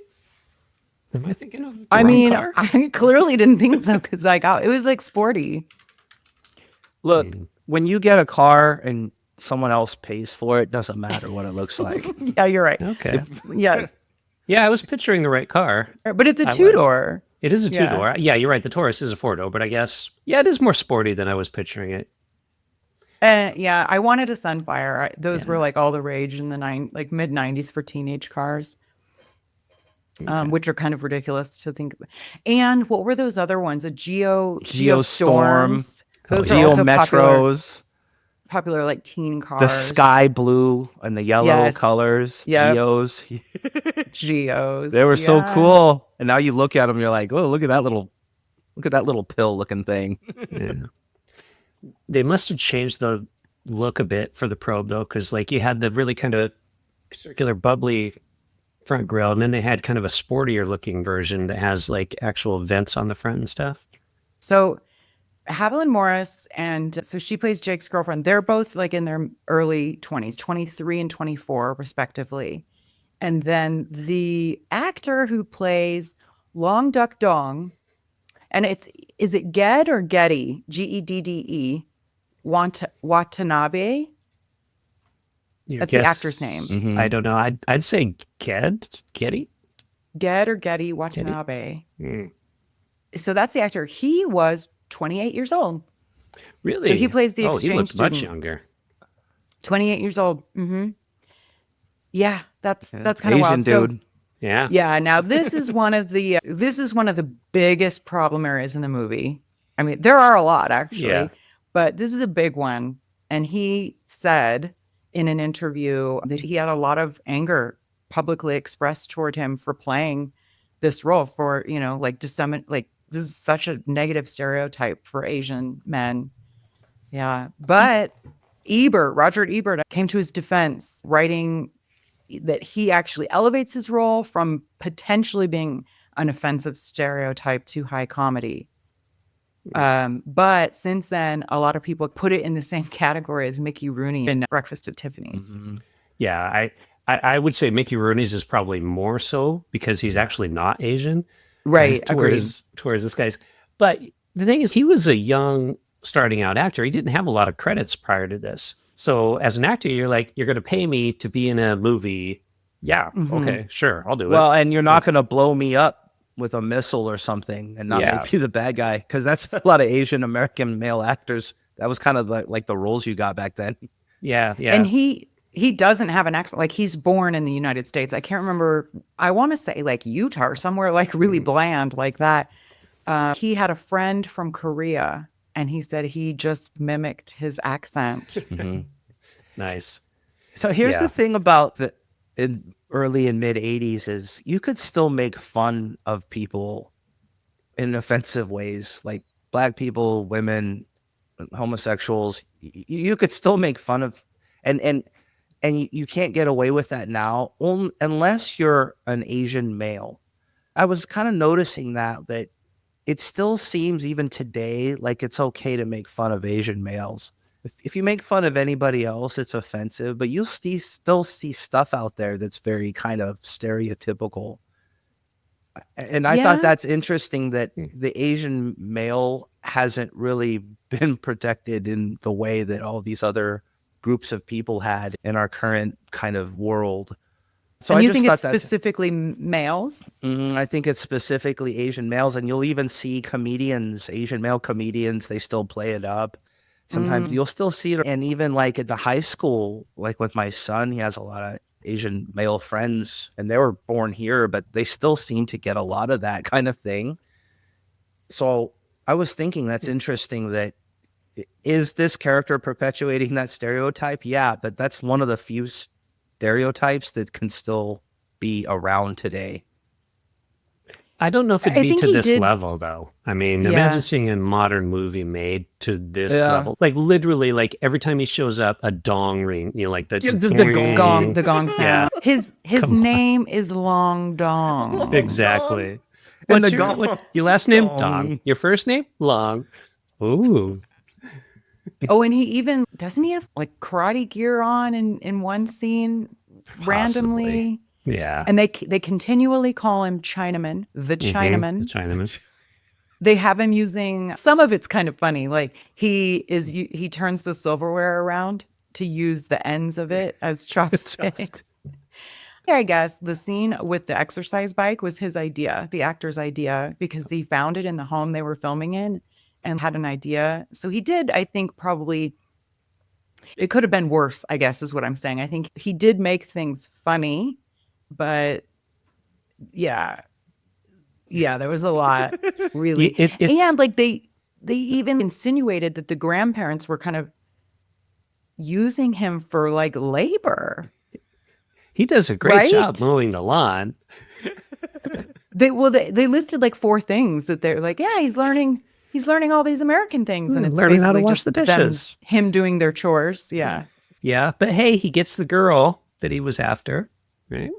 Am I thinking of the I wrong mean, car? I clearly didn't think so because it was like sporty. Look, when you get a car and someone else pays for it, doesn't matter what it looks like. Yeah, you're right. Okay. Yeah. Yeah, I was picturing the right car. But it's a I was. 2-door. It is a two-door. Yeah, you're right. The Taurus is a four-door, but I guess, yeah, it is more sporty than I was picturing it. Yeah, I wanted a Sunfire. Those were like all the rage in the mid 90s for teenage cars, which are kind of ridiculous to think about. And what were those other ones? Geostorms. Those are also Metros. Popular like teen cars. The sky blue and the yellow colors. Geos. Geos. They were so cool. And now you look at them, you're like, oh, look at that little pill looking thing. Yeah. They must have changed the look a bit for the Probe though, because like you had the really kind of circular bubbly front grille, and then they had kind of a sportier looking version that has like actual vents on the front and stuff. So Haviland Morris, and so she plays Jake's girlfriend. They're both like in their early 20s, 23 and 24 respectively. And then the actor who plays Long Duck Dong, and is it Ged or Getty? Gedde Watanabe. That's the actor's name. Mm-hmm. I don't know. I'd say Getty. Ged or Getty Watanabe. Mm. So that's the actor. He was 28 years old. Really? So he plays the exchange he looks student. much younger. 28 years old. Mm-hmm. Yeah, that's kind of Asian wild. dude. Yeah. Now this is one of the biggest problem areas in the movie. I mean, there are a lot actually, but this is a big one. And he said in an interview that he had a lot of anger publicly expressed toward him for playing this role for, this is such a negative stereotype for Asian men. Yeah. But Roger Ebert came to his defense, writing that he actually elevates his role from potentially being an offensive stereotype to high comedy. But since then, a lot of people put it in the same category as Mickey Rooney in Breakfast at Tiffany's. Mm-hmm. Yeah, I would say Mickey Rooney's is probably more so because he's actually not Asian. Right, towards this guy's. But the thing is, he was a young starting out actor. He didn't have a lot of credits prior to this. So as an actor, you're like, you're going to pay me to be in a movie. Yeah, okay, sure, I'll do it. Well, and you're not going to blow me up with a missile or something and not make you the bad guy, because that's a lot of Asian American male actors. That was kind of like the roles you got back then. Yeah. And he doesn't have an accent. Like, he's born in the United States. I can't remember. I want to say like Utah or somewhere like really bland like that. He had a friend from Korea, and he said he just mimicked his accent. Mm-hmm. Nice. So here's the thing about the early and mid 80s is you could still make fun of people in offensive ways, like black people, women, homosexuals. You could still make fun of, and you can't get away with that now unless you're an Asian male. I was kind of noticing that it still seems even today like it's okay to make fun of Asian males. If you make fun of anybody else, it's offensive, but you'll still see stuff out there that's very kind of stereotypical. And I thought that's interesting that the Asian male hasn't really been protected in the way that all these other groups of people had in our current kind of world. So and I you just think thought it's specifically males? I think it's specifically Asian males, and you'll even see comedians, Asian male comedians, they still play it up. Sometimes you'll still see it, and even like at the high school, like with my son, he has a lot of Asian male friends, and they were born here, but they still seem to get a lot of that kind of thing. So I was thinking that's interesting. That is this character perpetuating that stereotype? Yeah, but that's one of the few stereotypes that can still be around today. I don't know if it'd be to this level, though. I mean, imagine seeing a modern movie made to this level. Like, literally, like, every time he shows up, a dong ring, like the gong sound. Yeah. His name is Long Dong. Exactly. What's your last name? Dong. Your first name? Long. Ooh. Oh, and he even, doesn't he have, like, karate gear on in one scene randomly? Yeah. And they continually call him Chinaman, the Chinaman. The Chinaman. They have him using, some of it's kind of funny. Like he turns the silverware around to use the ends of it as chopsticks. I guess the scene with the exercise bike was his idea, the actor's idea, because he found it in the home they were filming in and had an idea. So he did, I think, probably, it could have been worse, I guess, is what I'm saying. I think he did make things funny, but yeah, there was a lot, really. And like they even insinuated that the grandparents were kind of using him for like labor. He does a great job mowing the lawn. They listed like 4 things that they're like, yeah, he's learning all these American things, and it's learning how to basically wash the dishes. Him doing their chores. Yeah. Yeah, but hey, he gets the girl that he was after, right?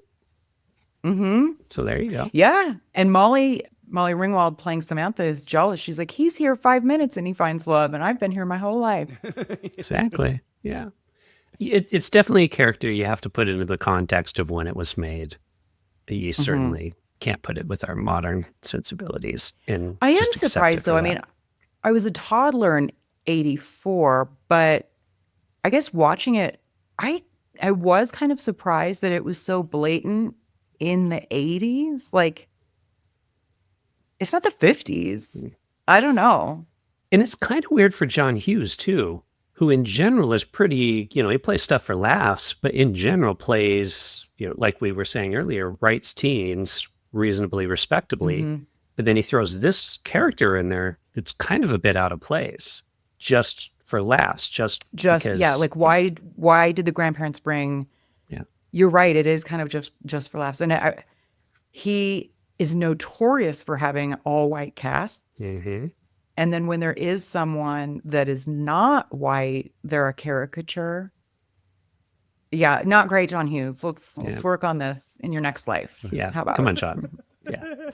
Mm-hmm. So there you go. Yeah, and Molly Ringwald playing Samantha is jealous. She's like, he's here 5 minutes and he finds love, and I've been here my whole life. Exactly. Yeah. It's definitely a character you have to put into the context of when it was made. You certainly can't put it with our modern sensibilities. And I am surprised, though. I mean, I was a toddler in 84, but I guess watching it, I was kind of surprised that it was so blatant in the 80s. Like, it's not the 50s. I don't know. And it's kind of weird for John Hughes, too, who in general is pretty, he plays stuff for laughs, but in general plays, like we were saying earlier, writes teens reasonably respectably. Mm-hmm. But then he throws this character in there that's kind of a bit out of place, just for laughs, just because. Yeah, like why did the grandparents bring? Yeah, you're right. It is kind of just for laughs, and he is notorious for having all white casts. Mm-hmm. And then when there is someone that is not white, they're a caricature. Yeah, not great, John Hughes. Let's work on this in your next life. Yeah, how about come on, John. Yeah.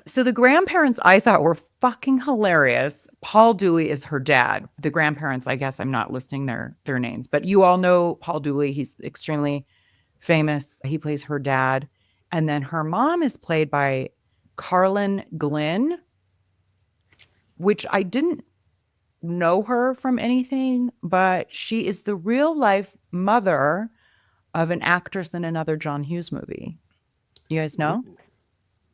So the grandparents I thought were fucking hilarious. Paul Dooley is her dad. The grandparents, I guess I'm not listing their names, but you all know Paul Dooley. He's extremely famous. He plays her dad. And then her mom is played by Carlin Glynn, which I didn't know her from anything, but she is the real life mother of an actress in another John Hughes movie. You guys know?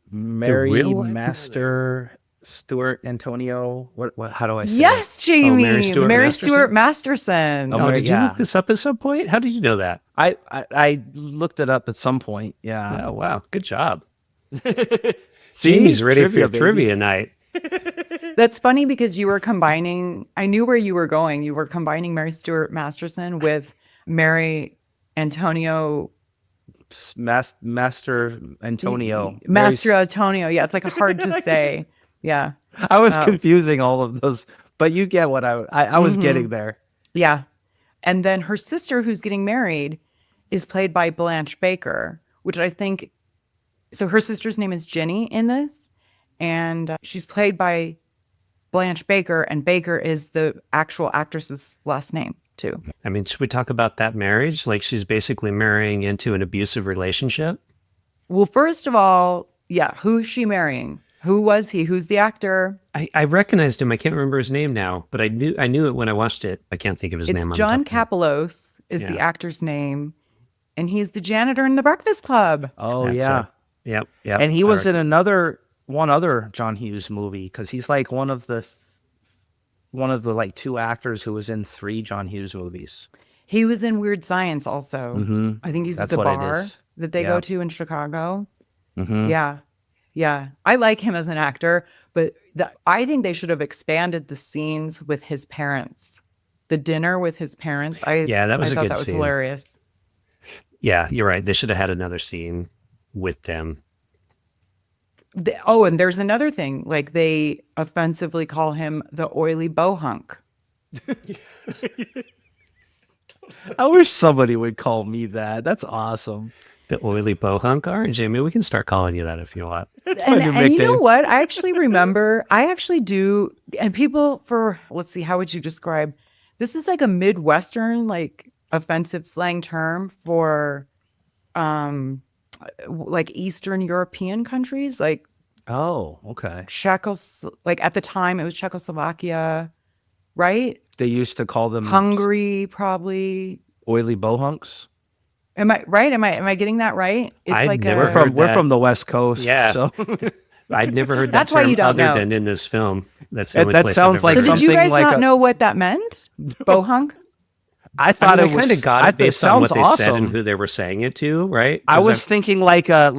Mary Master Stewart Antonio. What? How do I say? Yes, Jamie. Mary Stewart Masterson. Oh, did you look this up at some point? How did you know that? I looked it up at some point. Yeah. Oh, wow. Good job. Jamie's ready for your trivia night. That's funny because you were combining, I knew where you were going. You were combining Mary Stewart Masterson with Mary Antonio. Master Antonio. Master Antonio. Yeah, it's like hard to say. Yeah. I was confusing all of those, but you get what I was getting there. Yeah. And then her sister who's getting married is played by Blanche Baker, which I think, so her sister's name is Jenny in this. And she's played by Blanche Baker, and Baker is the actual actress's last name, too. I mean, should we talk about that marriage? Like, she's basically marrying into an abusive relationship? Well, first of all, yeah, who's she marrying? Who was he? Who's the actor? I recognized him. I can't remember his name now, but I knew it when I watched it. I can't think of his name. It's John Kapelos is the actor's name, and he's the janitor in The Breakfast Club. Oh, yeah. Yep. And he was in one other John Hughes movie, because he's like one of the like 2 actors who was in 3 John Hughes movies. He was in Weird Science also. Mm-hmm. I think he's at the bar that they go to in Chicago. Mm-hmm. Yeah. I like him as an actor, but I think they should have expanded the scenes with his parents. The dinner with his parents. That was a good scene. That was hilarious. Yeah, you're right. They should have had another scene with them. And there's another thing. Like, they offensively call him the oily bohunk. I wish somebody would call me that. That's awesome. The oily bohunk. All right, Jamie, we can start calling you that if you want. And you know what? I actually remember, do, and people let's see, how would you describe, this is like a Midwestern, like, offensive slang term for, like Eastern European countries, like okay, like at the time it was Czechoslovakia, right? They used to call them Hungary, probably oily bohunks. Am I right? Am I getting that right? It's I'd like never a, heard We're that. from the West Coast. Yeah. So I'd never heard that That's why term you don't other know. than in this film. That's the only That place sounds I've like ever So heard did you something guys like not a- know what that meant? Bohunk? I thought I it mean, was kind of got it based on what they sounds said and awesome. who they were saying it to, right? I 'Cause was thinking like a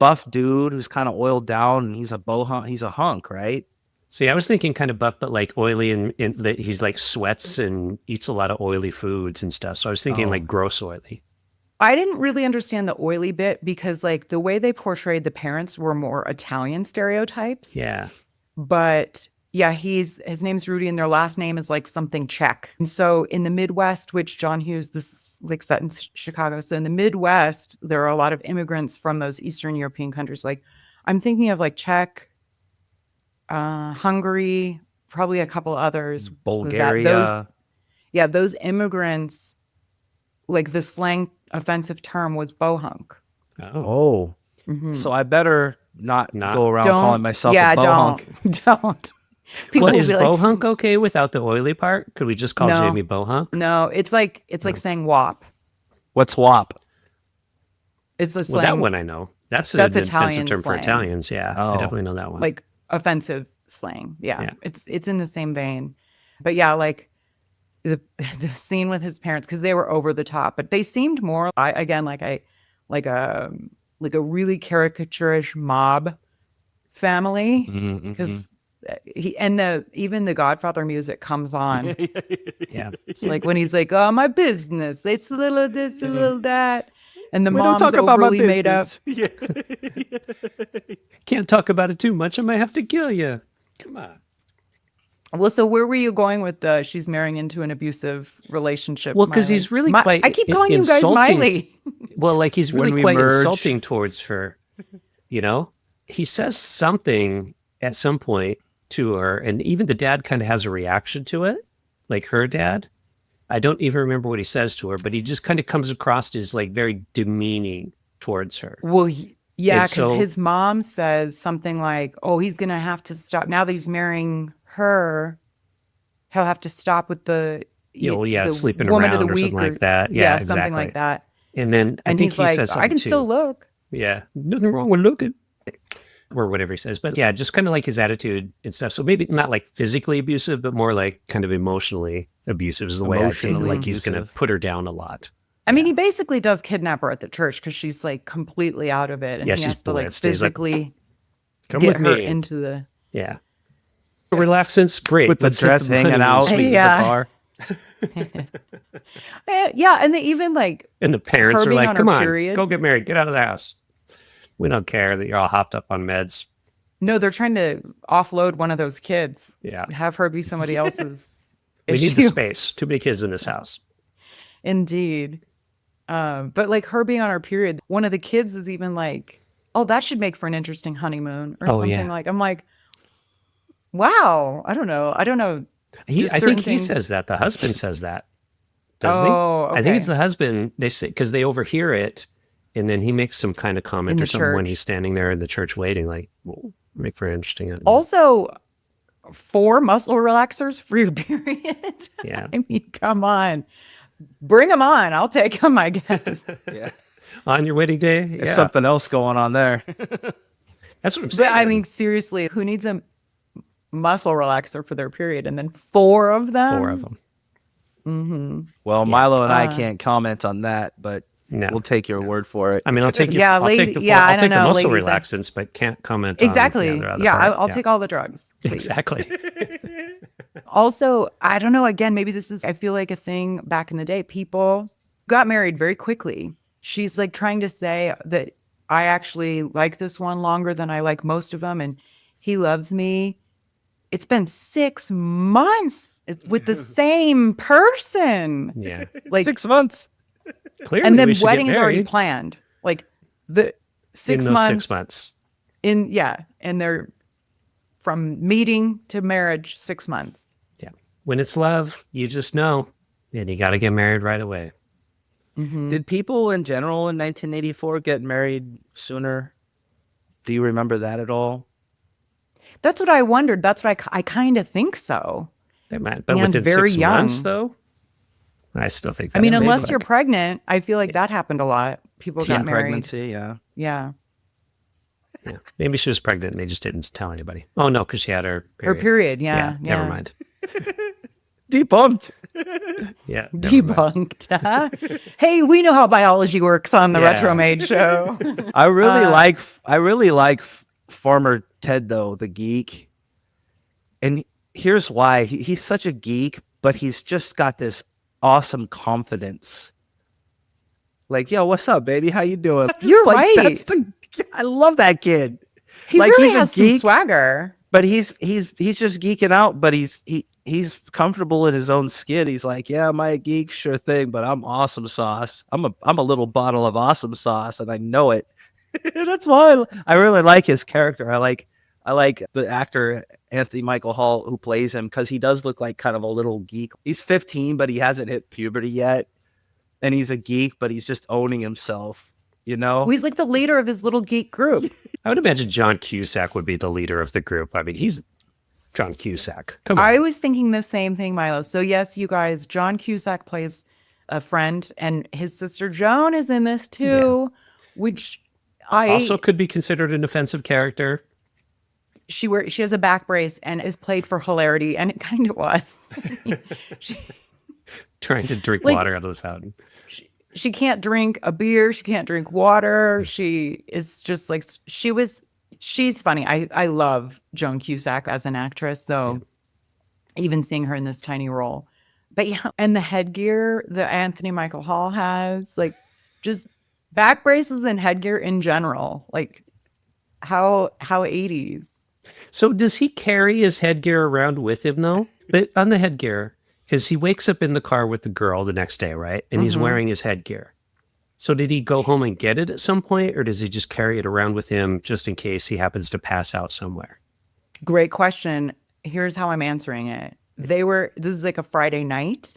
buff dude who's kind of oiled down and he's a bohunk. He's a hunk, right? See, I was thinking kind of buff, but like oily, and that he's like sweats and eats a lot of oily foods and stuff. So I was thinking like gross oily. I didn't really understand the oily bit because like the way they portrayed the parents were more Italian stereotypes. Yeah. But yeah, his name's Rudy and their last name is like something Czech. And so in the Midwest, which John Hughes, this is like set in Chicago. So in the Midwest, there are a lot of immigrants from those Eastern European countries. Like I'm thinking of like Czech, Hungary, probably a couple others. Bulgaria. Those immigrants, like the slang offensive term was bohunk. Oh. Mhm. So I better not go around Don't- calling myself yeah, a bohunk. don't. People Well, will is be like, bohunk okay without the oily part? Could we just call No. Jamie bohunk? No, it's like saying WAP. What's WAP? It's the Well, slang, that one I know. That's an offensive Italian term for slang. Italians. Yeah, I Oh. definitely know that one. like offensive slang. Yeah, Yeah. it's in the same vein. But yeah, like the scene with his parents because they were over the top, but they seemed more like a really caricaturish mob family because even the Godfather music comes on. yeah. Like when he's like, "Oh, my business, it's a little this, a little that," and the We don't mom's talk about my overly made up. Can't talk about it too much. I might have to kill you. Come on. Well, so where were you going with the she's marrying into an abusive relationship? Well, because Miley? he's really quite. I keep calling you guys insulting. Miley. Well, like he's When really we quite merge. insulting towards her. You know, he says something at some point to her, and even the dad kind of has a reaction to it, like her dad. I don't even remember what he says to her, but he just kind of comes across as like very demeaning towards her. Well, yeah, And because so- his mom says something like, "Oh, he's gonna have to stop now that he's marrying her. He'll have to stop with the the sleeping woman around of the or week something like that. Yeah, exactly. something like that." And then I And think he's he like, says something "I can too. still look." Yeah, nothing wrong with looking, or whatever he says. But yeah, just kind of like his attitude and stuff. So maybe not like physically abusive, but more like kind of emotionally abusive is the way I take it. Emotionally Like he's going to abusive. put her down a lot. I mean, he basically does kidnap her at the church because she's like completely out of it, and Yeah, he she's has to like blitzed. He's like, physically Come get with her me. into the. Yeah. Relaxance, great. With the Let's hit dress hanging honeymoon out suite. in Yeah. the car. Yeah, and they even like And the parents her are being like, on her come on, period. go get married. Get out of the house. We don't care that you're all hopped up on meds. no, they're trying to offload one of those kids, Yeah. have her be somebody else's. We need the issue. space. Too many kids in this house. Indeed. But like her being on her period, one of the kids is even like, "Oh, that should make for an interesting honeymoon," or Oh, something yeah. like. I'm like, wow, I don't know. Just I certain think he things- says that. The husband says that. Doesn't Oh, he? I think okay. it's the husband. They say because they overhear it, and then he makes some kind of comment In or the something when church. he's standing there in the church waiting. Like, well, make for an interesting. honeymoon." Also, 4 muscle relaxers for your period. Yeah. I mean, come on, bring them on. I'll take them, I guess. Yeah. On your wedding day. There's Yeah. something else going on there. That's what I'm saying. But I mean, seriously, who needs a muscle relaxer for their period? And then 4 of them. 4 of them. Mm-hmm. Well, Milo and I Uh, can't comment on that, but No. we'll take your word for it. I mean, I'll take Yeah, I'll take the yeah, I I'll take don't the know, muscle ladies, relaxants, but can't comment. Exactly. On the other Yeah, part. I'll take all the drugs. please. Exactly. Also, I don't know. Again, maybe this is, I feel like a thing back in the day. People got married very quickly. She's like trying to say that I actually like this one longer than I like most of them. And he loves me. It's been 6 months with the same person. Yeah. Like 6 months. Clearly, and then we should get wedding is already married planned. Like the 6 in those months. 6 months. And they're from meeting to marriage 6 months. Yeah. When it's love, you just know, and you got to get married right away. Mm-hmm. Did people in general in 1984 get married sooner? Do you remember that at all? That's what I wondered. That's what I kind of think so. They might, but Man's within very 6 young. months, though. I still think. I mean, that's unless big. you're pregnant, I feel like that happened a lot. People got Teen married. pregnancy, yeah. Yeah. Yeah. Maybe she was pregnant and they just didn't tell anybody. Oh no, because she had her period. Her period. Yeah. Never mind. Debunked. Yeah. never mind. Debunked. Hey, we know how biology works on the Yeah. Retro Maid show. I really like Farmer Ted though, the geek. And here's why. He's such a geek, but he's just got this awesome confidence. Like, yo, what's up, baby? How you doing? You're like, right. I love that kid. He Like, really he's a has some geek. swagger. But he's just geeking out, but he's comfortable in his own skin. He's like, yeah, am I a geek? Sure thing, but I'm awesome sauce. I'm a little bottle of awesome sauce, and I know it. That's why I really like his character. I like the actor Anthony Michael Hall who plays him because he does look like kind of a little geek. He's 15, but he hasn't hit puberty yet, and he's a geek, but he's just owning himself. You know, He's like the leader of his little geek group. I would imagine John Cusack would be the leader of the group. I mean, he's John Cusack. Come on. I was thinking the same thing, Milo. So yes, you guys, John Cusack plays a friend, and his sister Joan is in this too, which also could be considered an offensive character. She has a back brace and is played for hilarity, and it kind of was. Trying to drink Like- water out of the fountain. She can't drink a beer. She can't drink water. She is just like, she's funny. I love Joan Cusack as an actress. So even seeing her in this tiny role, but yeah. And the headgear that Anthony Michael Hall has, like just back braces and headgear in general, like how 80s. So does he carry his headgear around with him though? But on the headgear, because he wakes up in the car with the girl the next day, right? And he's wearing his headgear. So did he go home and get it at some point, or does he just carry it around with him just in case he happens to pass out somewhere? Great question. Here's how I'm answering it. This is like a Friday night,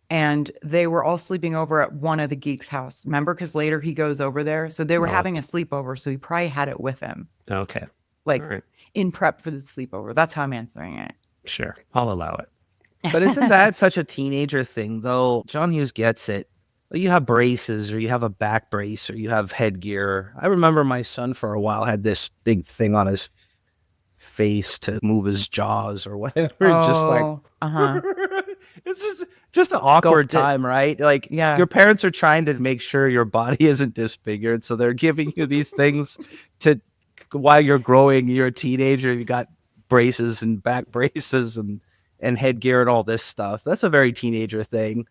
and they were all sleeping over at one of the geeks' house. Remember? Because later he goes over there. So they were having a sleepover. So he probably had it with him. Okay. Like All right. in prep for the sleepover. That's how I'm answering it. Sure. I'll allow it. But isn't that such a teenager thing, though? John Hughes gets it. You have braces, or you have a back brace, or you have headgear. I remember my son for a while had this big thing on his face to move his jaws or whatever. Just like, it's just an awkward Sculpted. time, right? Like, Yeah. your parents are trying to make sure your body isn't disfigured, so they're giving you these things to while you're growing. You're a teenager. You got braces and back braces and headgear and all this stuff. That's a very teenager thing.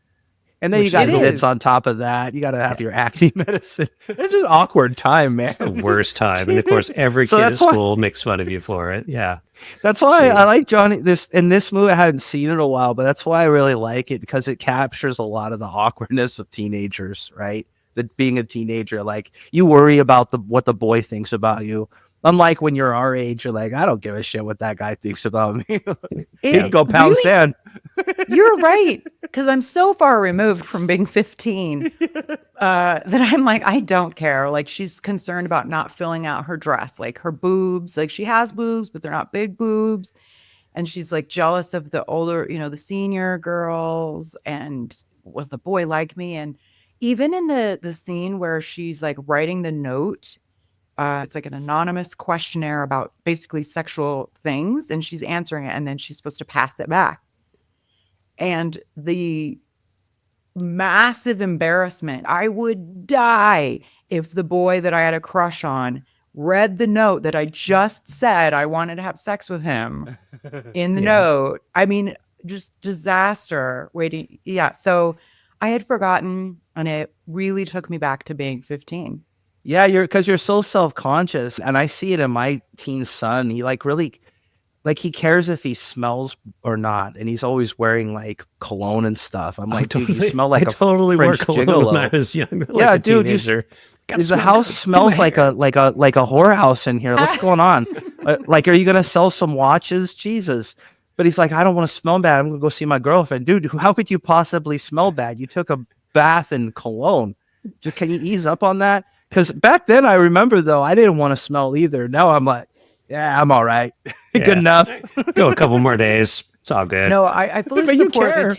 And then you got it zits is. on top of that. You got to have your acne medicine. It's just an awkward time, man. It's the worst time. And of course, every So kid at that's why- school makes fun of you for it. Yeah. That's why I Jeez. like Johnny. This movie, I hadn't seen it in a while, but that's why I really like it, because it captures a lot of the awkwardness of teenagers, right? That being a teenager, like, you worry about what the boy thinks about you. Unlike when you're our age, you're like, I don't give a shit what that guy thinks about me. He can go pound really- sand. You're right. Because I'm so far removed from being 15 that I'm like, I don't care. Like, she's concerned about not filling out her dress, like her boobs. Like, she has boobs, but they're not big boobs. And she's like jealous of the older, the senior girls. And was the boy like me? And even in the scene where she's like writing the note, it's like an anonymous questionnaire about basically sexual things, and she's answering it, and then she's supposed to pass it back. And the massive embarrassment, I would die if the boy that I had a crush on read the note that I just said I wanted to have sex with him in the note. I mean, just disaster waiting. Yeah. So I had forgotten, and it really took me back to being 15. Yeah, because you're so self-conscious, and I see it in my teen son. He really, he cares if he smells or not, and he's always wearing like cologne and stuff. I'm like, dude, you smell like a totally wore French cologne gigolo. when I was young. Like Yeah, a dude, teenager. The house smells like a whorehouse in here. What's going on? Like, are you gonna sell some watches? Jesus. But he's like, I don't want to smell bad. I'm gonna go see my girlfriend. Dude, how could you possibly smell bad? You took a bath in cologne. Just, can you ease up on that? Because back then, I remember, though, I didn't want to smell either. Now I'm like, yeah, I'm all right. Good enough. Go a couple more days. It's all good. No, I fully But you support care.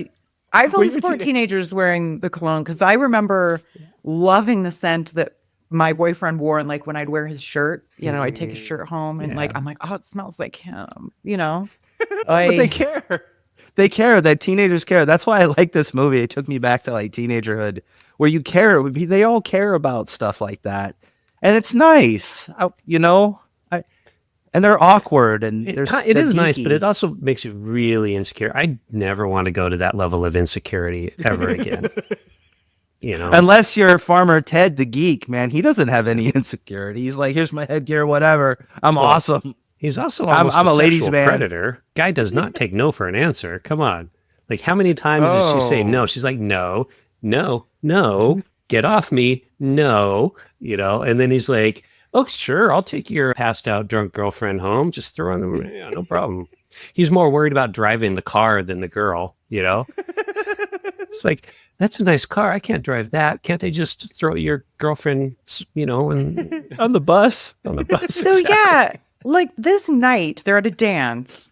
I fully support teenagers wearing the cologne because I remember loving the scent that my boyfriend wore, and like when I'd wear his shirt, I'd take his shirt home and I'm like, oh, it smells like him, But they care. They care. That teenagers care. That's why I like this movie. It took me back to like teenagerhood, where you care. They all care about stuff like that, and it's nice. And they're awkward, and it is nice, but it also makes you really insecure. I never want to go to that level of insecurity ever again. Unless you're Farmer Ted the geek, man, he doesn't have any insecurity. He's like, here's my headgear, whatever. I'm awesome. He's also almost I'm a ladies' sexual man. predator. Guy does not take no for an answer. Come on. Like, how many times does she say no? She's like, no, get off me, no, and then he's like, oh, sure, I'll take your passed out drunk girlfriend home. Just throw on the, no problem. He's more worried about driving the car than the girl, It's like, that's a nice car. I can't drive that. Can't I just throw your girlfriend, and on the bus? On the bus. So yeah, like this night, they're at a dance.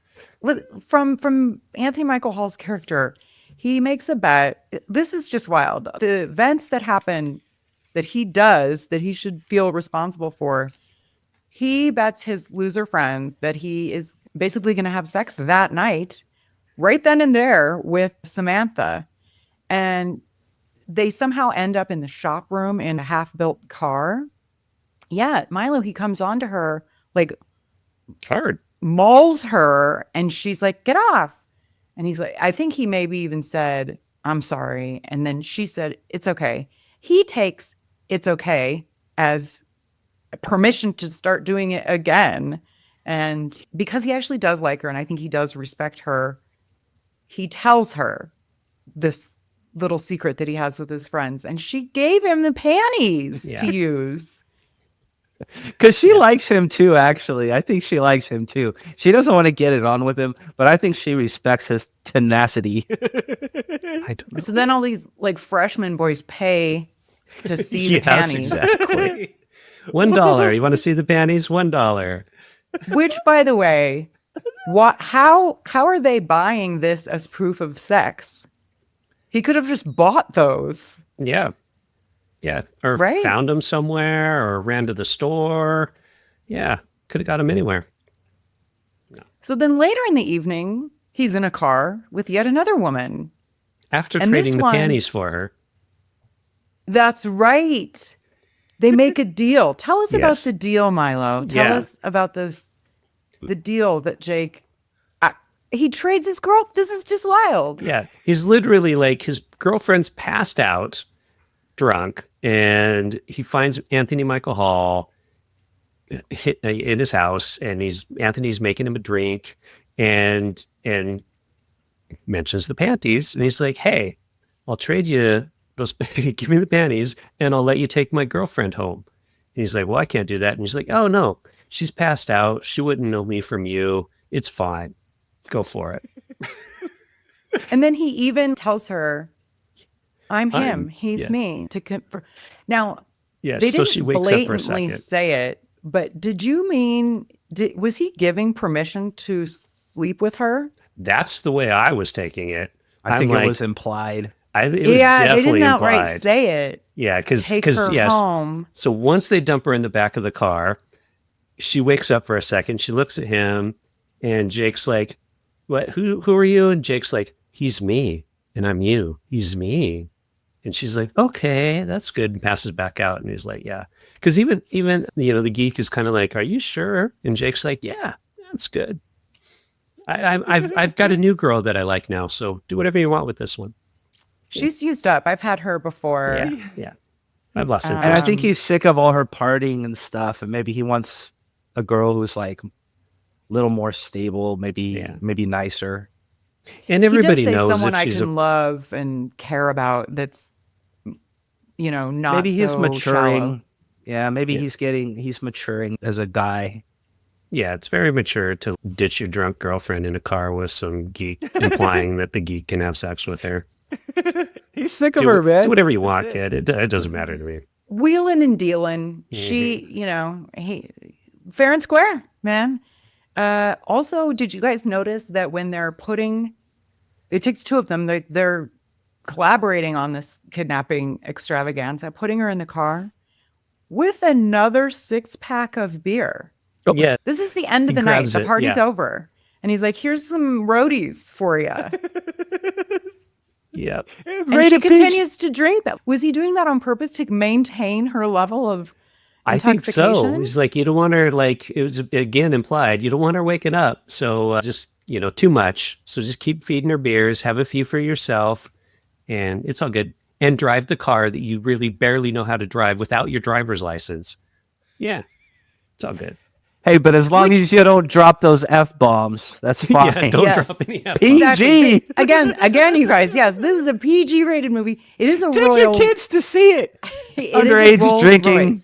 From Anthony Michael Hall's character, he makes a bet. This is just wild. The events that happen that he does that he should feel responsible for, he bets his loser friends that he is basically going to have sex that night, right then and there with Samantha. And they somehow end up in the shop room in a half-built car. Yeah, Milo, he comes on to her, like, hard, mauls her, and she's like, get off. And he's like, I think he maybe even said, I'm sorry. And then she said, it's okay. He takes it's okay as permission to start doing it again. And because he actually does like her, and I think he does respect her, he tells her this little secret that he has with his friends. And she gave him the panties to use. Because she likes him too, actually. I think she likes him too. She doesn't want to get it on with him, but I think she respects his tenacity. I don't know. So then all these like freshman boys pay to see the panties. Exactly. $1. You want to see the panties? $1. Which, by the way, how are they buying this as proof of sex? He could have just bought those. Yeah. Yeah. Or found them somewhere or ran to the store. Yeah. Could have got them anywhere. No. So then later in the evening, he's in a car with yet another woman. After trading the panties for her. That's right. They make a deal. Tell us about the deal, Milo. Tell us about the deal that Jake... he trades his girl. This is just wild. Yeah. He's literally like, his girlfriend's passed out, drunk, and he finds Anthony Michael Hall in his house, and Anthony's making him a drink and mentions the panties, and he's like, hey, I'll trade you those, give me the panties, and I'll let you take my girlfriend home. And he's like, well, I can't do that. And he's like, oh, no, she's passed out. She wouldn't know me from you. It's fine. Go for it. And then he even tells her, I'm him. He's me. Now, they didn't she wakes blatantly up for a second. say it, but did you mean, was he giving permission to sleep with her? That's the way I was taking it. I think it was implied. It was definitely they didn't outright implied. say it. Yeah, because home. So once they dump her in the back of the car, she wakes up for a second. She looks at him, and Jake's like, "What? Who are you?" And Jake's like, "He's me, and I'm you. He's me." And she's like, "Okay, that's good," and passes back out. And he's like, "Yeah," because even the geek is kind of like, "Are you sure?" And Jake's like, "Yeah, that's good. I've got a new girl that I like now, so do whatever you want with this one." She's used up. I've had her before. Yeah. I've lost interest. And I think he's sick of all her partying and stuff, and maybe he wants a girl who's like a little more stable, maybe nicer. And everybody he does say knows someone if I she's can love and care about. That's not. Maybe he's so maturing. shallow. Yeah, maybe he's maturing as a guy. Yeah, it's very mature to ditch your drunk girlfriend in a car with some geek, implying that the geek can have sex with her. He's sick of her, man. Do whatever you want, kid. It doesn't matter to me. Wheeling and dealing. She, he fair and square, man. Also, did you guys notice that when they're it takes two of them, they're collaborating on this kidnapping extravaganza, putting her in the car with another 6-pack of beer. Oh, yeah. This is the end of the night. The party's yeah. over. And he's like, here's some roadies for you. Yep. And she continues to drink that. Was he doing that on purpose to maintain her level of I think so. He's like, you don't want her, like, it was again implied, you don't want her waking up. So just, too much. So just keep feeding her beers, have a few for yourself, and it's all good. And drive the car that you really barely know how to drive without your driver's license. Yeah, it's all good. Hey, but as long as you don't drop those F-bombs, that's fine. Yeah, don't drop any F-bombs. PG. Exactly. Again, you guys, yes, this is a PG-rated movie. It is a Take royal... your kids to see it. It Underage drinking,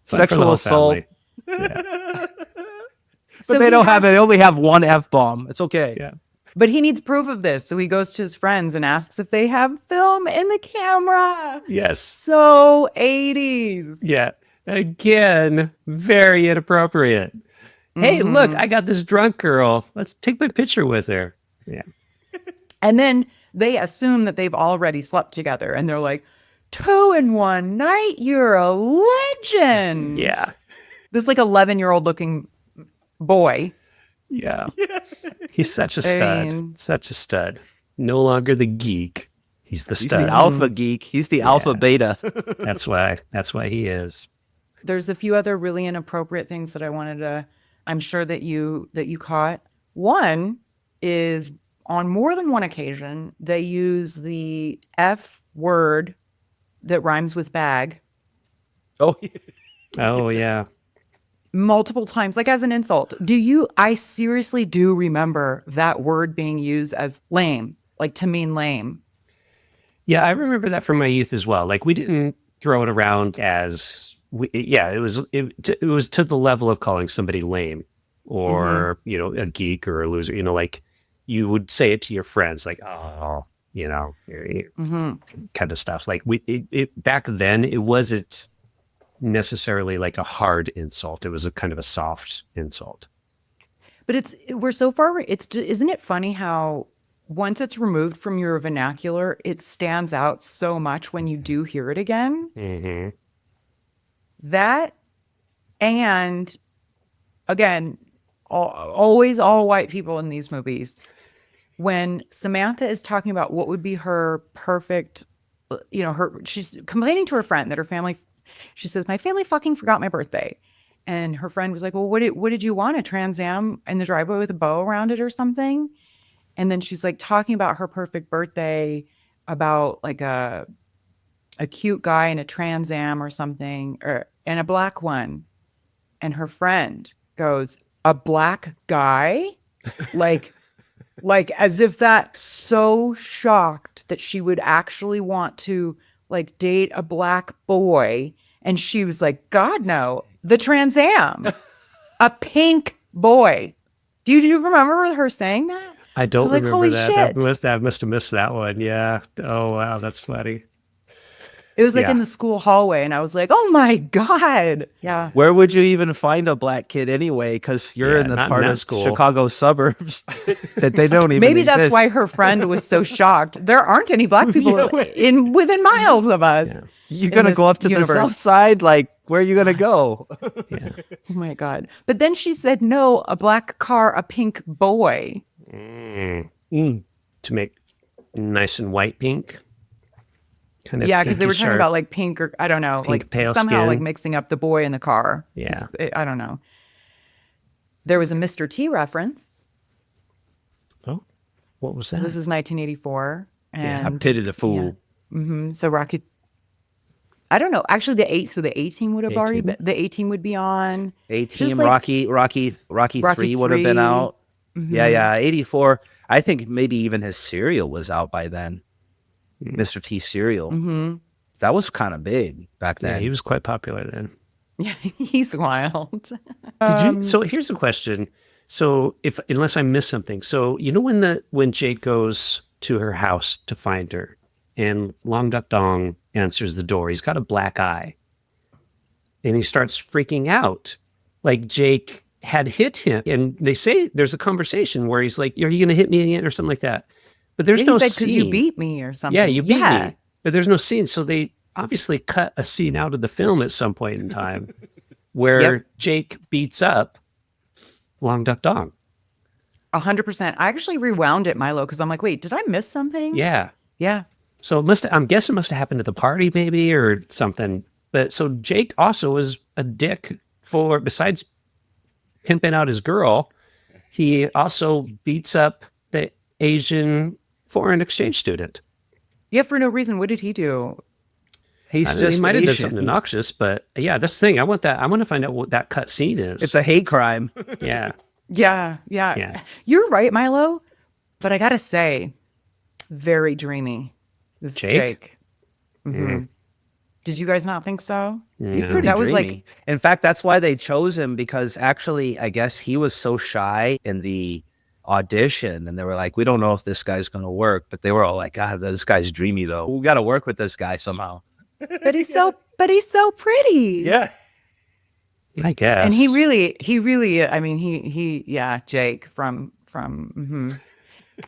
sexual assault. Yeah. But they don't have it. They only have one F-bomb. It's okay. Yeah. But he needs proof of this. So he goes to his friends and asks if they have film in the camera. Yes. So 80s. Yeah. Again, very inappropriate. Hey, look, I got this drunk girl. Let's take my picture with her. Yeah. And then they assume that they've already slept together. And they're like, 2 in 1 night, you're a legend. Yeah. This like 11-year-old looking boy. Yeah. He's such a stud. Such a stud. No longer the geek. He's the stud. He's the alpha geek. He's the alpha beta. That's why he is. There's a few other really inappropriate things that I wanted to, I'm sure that you caught. One is on more than one occasion, they use the F word that rhymes with bag. Oh, yeah. Multiple times, like as an insult. I seriously do remember that word being used as lame, like to mean lame. Yeah, I remember that from my youth as well. Like we didn't throw it around as... it was to the level of calling somebody lame or, a geek or a loser, like you would say it to your friends, like, oh, kind of stuff. Like back then it wasn't necessarily like a hard insult. It was a kind of a soft insult. But we're so far, isn't it funny how once it's removed from your vernacular, it stands out so much when you do hear it again? Mm-hmm. That, and again, always all white people in these movies. When Samantha is talking about what would be her perfect, she's complaining to her friend that her family, she says, my family fucking forgot my birthday. And her friend was like, well, what did you want? A Trans Am in the driveway with a bow around it or something? And then she's like talking about her perfect birthday, about like a cute guy in a Trans Am or something, and a black one. And her friend goes, a black guy? like as if that's so shocked that she would actually want to like date a black boy. And she was like, God, no, the Trans Am, a pink boy. Do you remember her saying that? I don't remember holy that. Shit. I must have missed that one. Yeah. Oh, wow. That's funny. It was like in the school hallway, and I was like, oh my God. Yeah. Where would you even find a black kid anyway? Because you're in the part of Chicago suburbs that they don't even Maybe exist. that's why her friend was so shocked. There aren't any black people within miles of us. Yeah. You're going to go up to the south side? Like, where are you going to go? Yeah. Oh my God. But then she said, no, a black car, a pink boy. To make nice and white pink. Kind of because they were talking about like pink or I don't know, pink, like pale somehow skin. like mixing up the boy in the car. Yeah. I don't know. There was a Mr. T reference. Oh, what was that? So this is 1984. And I pity the fool. Yeah. So Rocky, I don't know. Actually, the 18 would have already been. The 18 would be on. 18, like, Rocky 3 would have been out. Mm-hmm. Yeah. 84. I think maybe even his cereal was out by then. Mr. T cereal. Mm-hmm. That was kind of big back then. Yeah, he was quite popular then. Yeah, he's wild. So here's a question. So unless I missed something, so when Jake goes to her house to find her, and Long Duck Dong answers the door, he's got a black eye, and he starts freaking out, like Jake had hit him, and they say there's a conversation where he's like, "Are you going to hit me again?" or something like that. But there's no because scene. you beat me or something. Yeah, you beat me. But there's no scene. So they obviously cut a scene out of the film at some point in time where Jake beats up Long Duck Dong. 100%. I actually rewound it, Milo, because I'm like, wait, did I miss something? Yeah. Yeah. So I'm guessing it must have happened at the party maybe or something. But so Jake also was a dick for, besides pimping out his girl, he also beats up the Asian foreign exchange student. Yeah, for no reason. What did he do? He might have done something obnoxious, but yeah, that's the thing. I want to find out what that cut scene is. It's a hate crime. Yeah. Yeah. You're right, Milo. But I gotta say, very dreamy. This Jake. Mm-hmm. Did you guys not think so? He's pretty dreamy. In fact, that's why they chose him, because actually, I guess he was so shy in the audition, and they were like, we don't know if this guy's going to work, but they were all like, God, this guy's dreamy though. We got to work with this guy somehow. But he's so pretty. Yeah. I guess. And he really, I mean, Jake from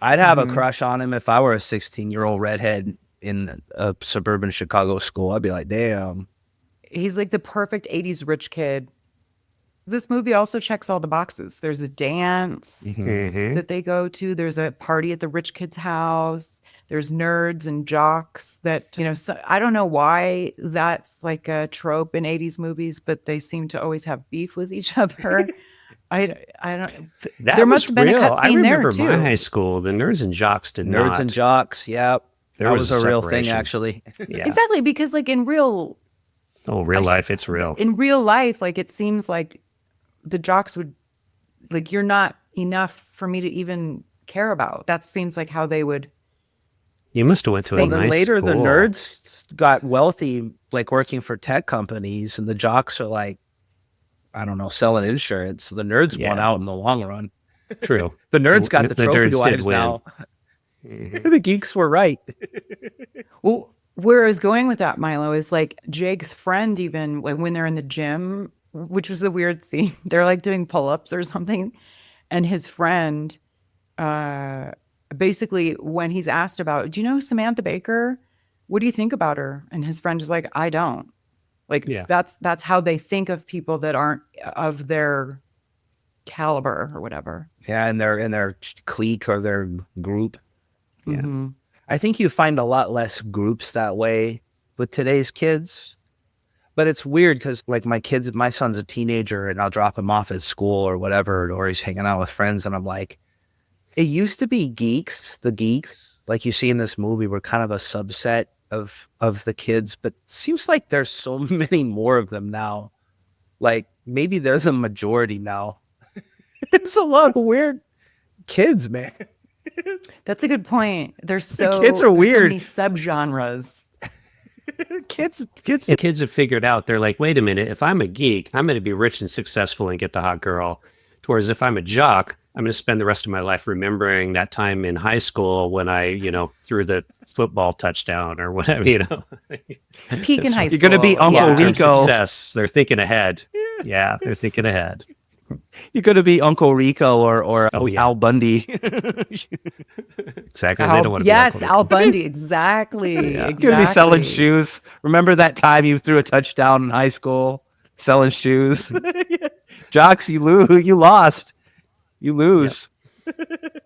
I'd have a crush on him if I were a 16-year-old redhead in a suburban Chicago school. I'd be like, damn. He's like the perfect 80s rich kid. This movie also checks all the boxes. There's a dance that they go to. There's a party at the rich kid's house. There's nerds and jocks that, so I don't know why that's like a trope in 80s movies, but they seem to always have beef with each other. I don't. There must have been a cut scene there too. I remember my high school. The nerds and jocks did not. Nerds and jocks, yep. That was a real thing, actually. Yeah. Exactly, because like in real life, it's real. In real life, like it seems like the jocks would, like, you're not enough for me to even care about. That seems like how they would. You must have went to a nice then later, school. the nerds got wealthy, like working for tech companies, and the jocks are like, I don't know, selling insurance. So the nerds won out in the long run. True. The nerds got the trophy wives now. The geeks were right. Well, where I was going with that, Milo, is like Jake's friend, even when they're in the gym, which was a weird scene. They're like doing pull-ups or something. And his friend, basically when he's asked about, do you know Samantha Baker? What do you think about her? And his friend is like, I don't. Like, that's how they think of people that aren't of their caliber or whatever. Yeah, in their clique or their group. Yeah. Mm-hmm. I think you find a lot less groups that way with today's kids. But it's weird because, like, my son's a teenager, and I'll drop him off at school or whatever, or he's hanging out with friends, and I'm like, it used to be geeks. The geeks, like you see in this movie, were kind of a subset of the kids, but it seems like there's so many more of them now. Like, maybe they're the majority now. There's a lot of weird kids, man. That's a good point. Kids are weird. There's so many subgenres. Kids have figured out, they're like, wait a minute, if I'm a geek, I'm going to be rich and successful and get the hot girl. Whereas if I'm a jock, I'm going to spend the rest of my life remembering that time in high school when I, threw the football touchdown or whatever, Peak in high school. You're going to be Uncle Rico. Success. They're thinking ahead. Yeah, they're thinking ahead. You're going to be Uncle Rico or Al Bundy. Exactly. They don't want to be Uncle Rico. Al Bundy. Exactly. Yeah. You're going to be selling shoes. Remember that time you threw a touchdown in high school selling shoes? Jocks, you lost. You lose. Yep.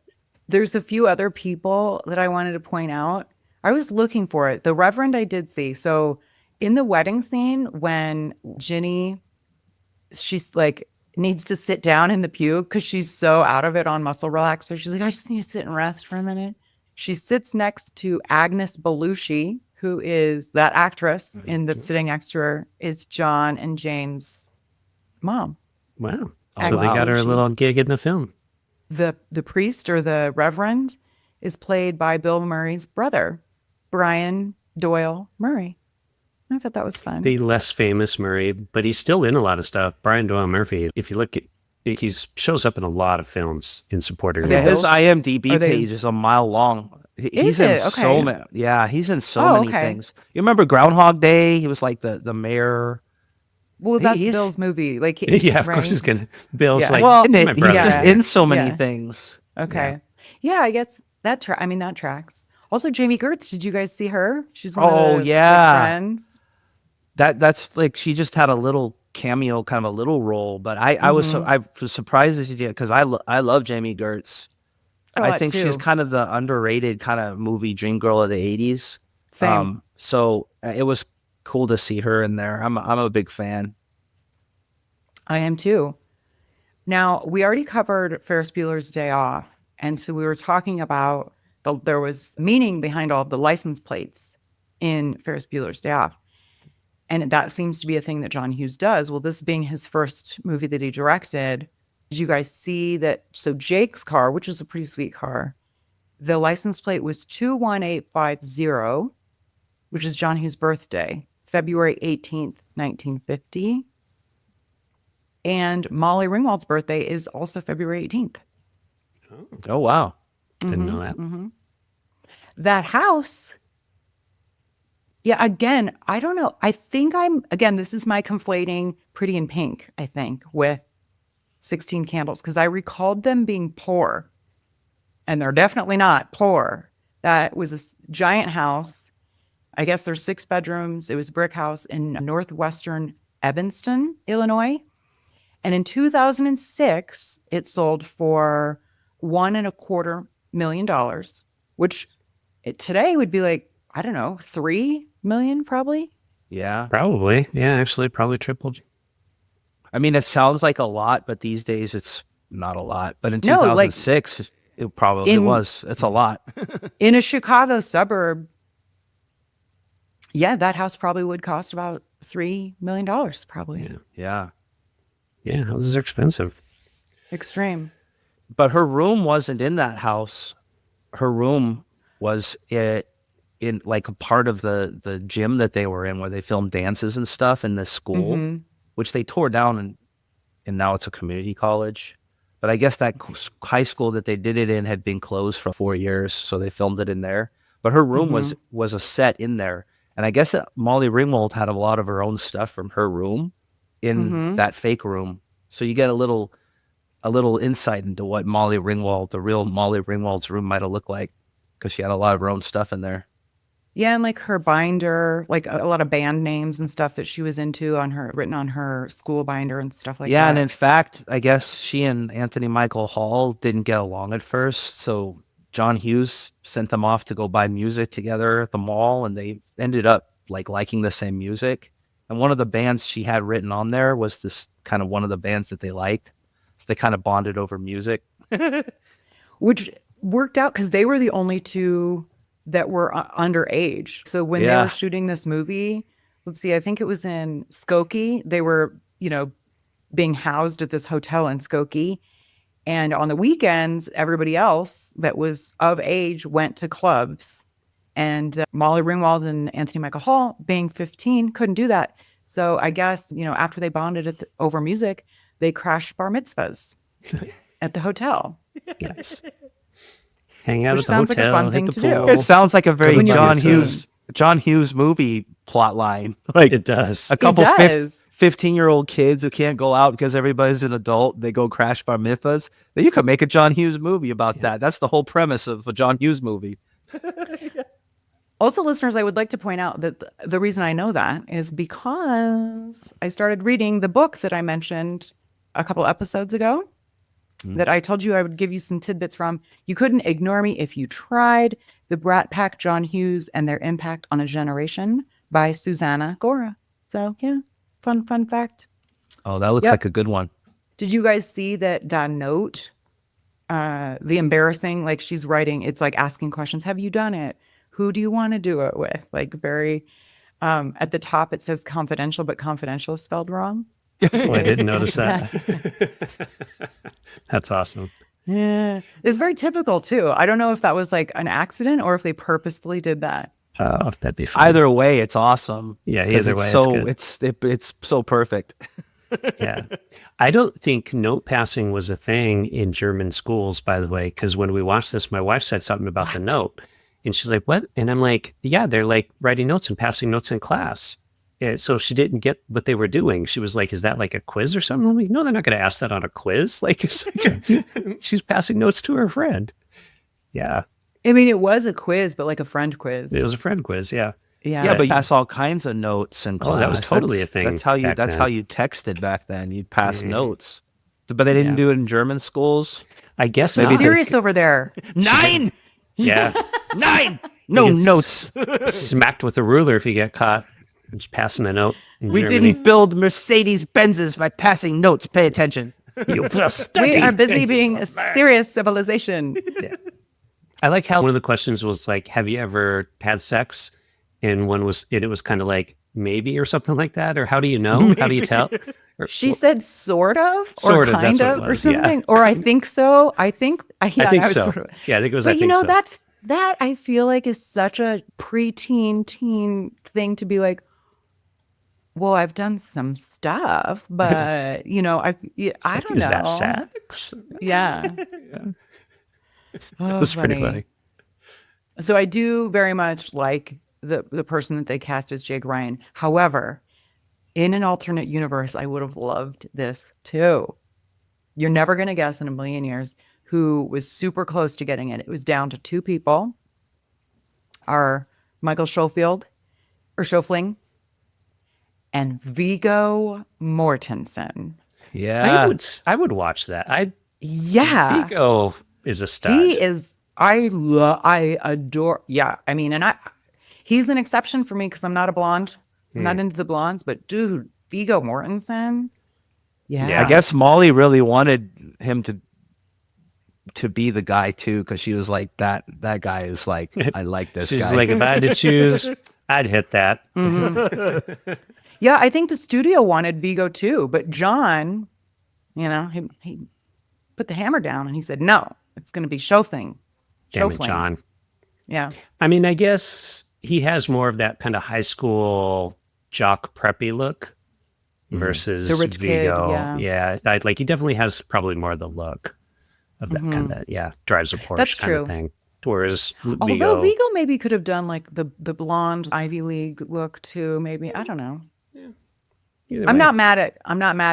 There's a few other people that I wanted to point out. I was looking for it. The Reverend I did see. So in the wedding scene, when Ginny, she's like, needs to sit down in the pew because she's so out of it on muscle relaxer. She's like, I just need to sit and rest for a minute. She sits next to Agnes Belushi, who is that actress that's sitting next to her, is John and James' mom. Wow. So they got her a little gig in the film. The priest or the reverend is played by Bill Murray's brother, Brian Doyle Murray. I thought that was fun. The less famous Murray, but he's still in a lot of stuff. Brian Doyle Murphy, if you look at, he shows up in a lot in supporting roles. Yeah, his IMDb page is a mile long. He's in so many. Yeah, he's in so many things. You remember Groundhog Day? He was like the mayor. Well, that's Bill's movie. Like, of course he's gonna. Bill's like, well, he's just in so many things. Okay. Yeah, I guess That tracks. Also, Jamie Gertz, did you guys see her? She's one Oh of the yeah, friends. that's like she just had a little cameo, kind of a little role. But I was surprised that she did because I love Jamie Gertz. I think she's kind of the underrated kind of movie dream girl of the 80s. Same. So it was cool to see her in there. I'm a big fan. I am too. Now, we already covered Ferris Bueller's Day Off. And so we were talking about there was meaning behind all of the license plates in Ferris Bueller's Day Off. And that seems to be a thing that John Hughes does. Well, this being his first movie that he directed, did you guys see that? So Jake's car, which was a pretty sweet car, the license plate was 21850, which is John Hughes' birthday, February 18th, 1950. And Molly Ringwald's birthday is also February 18th. Oh, wow. Didn't know that. Mm-hmm. That house, yeah, again, I don't know. I think this is my conflating Pretty in Pink, I think, with 16 Candles, because I recalled them being poor. And they're definitely not poor. That was a giant house. I guess there's 6 bedrooms. It was a brick house in northwestern Evanston, Illinois. And in 2006, it sold for $1.25 million, which today would be like, I don't know, 3 million probably. Yeah. Probably. Yeah, actually, probably tripled. I mean, it sounds like a lot, but these days it's not a lot. But in 2006, it probably was. It's a lot. In a Chicago suburb, yeah, that house probably would cost about $3 million, probably. Yeah. Yeah, houses are expensive. Extreme. But her room wasn't in that house. Her room was in like a part of the gym that they were in, where they filmed dances and stuff in this school, which they tore down, and now it's a community college. But I guess that high school that they did it in had been closed for 4 years, so they filmed it in there. But her room was a set in there. And I guess that Molly Ringwald had a lot of her own stuff from her room in that fake room. So you get a little insight into what the real Molly Ringwald's room might have looked like, because she had a lot of her own stuff in there. Yeah, and like her binder, like a lot of band names and stuff that she was into written on her school binder and stuff like that. Yeah, and in fact, I guess she and Anthony Michael Hall didn't get along at first, so John Hughes sent them off to go buy music together at the mall, and they ended up like liking the same music. And one of the bands she had written on there was this kind of one of the bands that they liked. So they kind of bonded over music. Which worked out because they were the only two that were underage. So when they were shooting this movie, let's see, I think it was in Skokie. They were, being housed at this hotel in Skokie. And on the weekends, everybody else that was of age went to clubs. And Molly Ringwald and Anthony Michael Hall, being 15, couldn't do that. So I guess, after they bonded over music, they crashed bar mitzvahs at the hotel. Nice. Hang out Which at the sounds hotel, like a fun thing hit to the do. pool. It sounds like a very When John Hughes movie plot line. Like it does. A couple 15-year-old kids who can't go out because everybody's an adult. They go crash bar mitzvahs. Then you could make a John Hughes movie about that. That's the whole premise of a John Hughes movie. Also, listeners, I would like to point out that the reason I know that is because I started reading the book that I mentioned a couple episodes ago that I told you I would give you some tidbits from. You Couldn't Ignore Me If You Tried, The Brat Pack, John Hughes, and Their Impact on a Generation by Susanna Gora. So, yeah, fun fact. Oh, that looks like a good one. Did you guys see that note? The embarrassing, like she's writing, it's like asking questions. Have you done it? Who do you want to do it with? Like very, at the top it says confidential, but confidential is spelled wrong. Oh, I didn't notice that. That's awesome. Yeah. It's very typical too. I don't know if that was like an accident or if they purposefully did that. Oh, that'd be fun. Either way, it's awesome. Yeah, either way, it's good. It's so perfect. Yeah. I don't think note passing was a thing in German schools, by the way, because when we watched this, my wife said something about the note. And she's like, what? And I'm like, yeah, they're like writing notes and passing notes in class. Yeah, so she didn't get what they were doing. She was like, is that like a quiz or something? I'm like, no, they're not going to ask that on a quiz. Like, it's like she's passing notes to her friend. Yeah. I mean, it was a quiz, but like a friend quiz. It was a friend quiz, yeah. Yeah, but you pass all kinds of notes in class. Oh, that was totally a thing. That's how you texted back then. You'd pass notes. But they didn't do it in German schools. I guess maybe serious over there. 9. Yeah. 9. No notes. Smacked with a ruler if you get caught. Just passing a note. We didn't build Mercedes Benzes by passing notes. Pay attention. You will study. We are busy being a serious civilization. Yeah. I like how one of the questions was like, have you ever had sex? And it was kind of like, maybe, or something like that. Or how do you know? Maybe. How do you tell? She said sort of, sort or of, kind of, or something. Yeah. Or I think so. I think so. Yeah, I think it was. But that I feel like is such a preteen teen thing to be like, well, I've done some stuff, but I don't know. Is that sex? Yeah. Oh, that's pretty funny. So I do very much like the person that they cast as Jake Ryan. However, in an alternate universe, I would have loved this too. You're never going to guess in a million years who was super close to getting it. It was down to 2 people. Are Michael Schofield and Viggo Mortensen. Yeah. I would watch that. Viggo is a stud. He is. I adore. Yeah. I mean, he's an exception for me because I'm not a blonde. I'm not into the blondes, but dude, Viggo Mortensen. Yeah. I guess Molly really wanted him to be the guy too, because she was like, that guy is like, I like this guy. She's like, if I had to choose, I'd hit that. Mm-hmm. Yeah, I think the studio wanted Viggo too, but John, he put the hammer down and he said, no, it's going to be Schofling. Damn it, John. Yeah. I mean, I guess he has more of that kind of high school jock preppy look versus the rich Viggo. Kid, yeah. Like he definitely has probably more of the look of that kind of, drives a Porsche That's kind true. of thing. Whereas Although Viggo maybe could have done like the blonde Ivy League look too, maybe. I don't know. Yeah. I'm not mad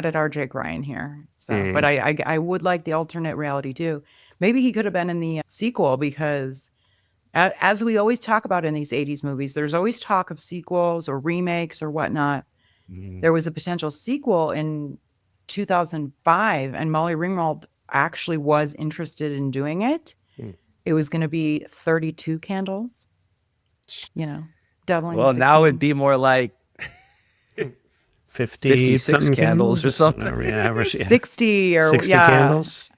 at our Jake Ryan here. So, but I would like the alternate reality too. Maybe he could have been in the sequel because as we always talk about in these 80s movies, there's always talk of sequels or remakes or whatnot. There was a potential sequel in 2005 and Molly Ringwald actually was interested in doing it. It was going to be 32 candles, doubling. Well, 16. now it'd be more like 56 candles or something. 60 or 60 candles.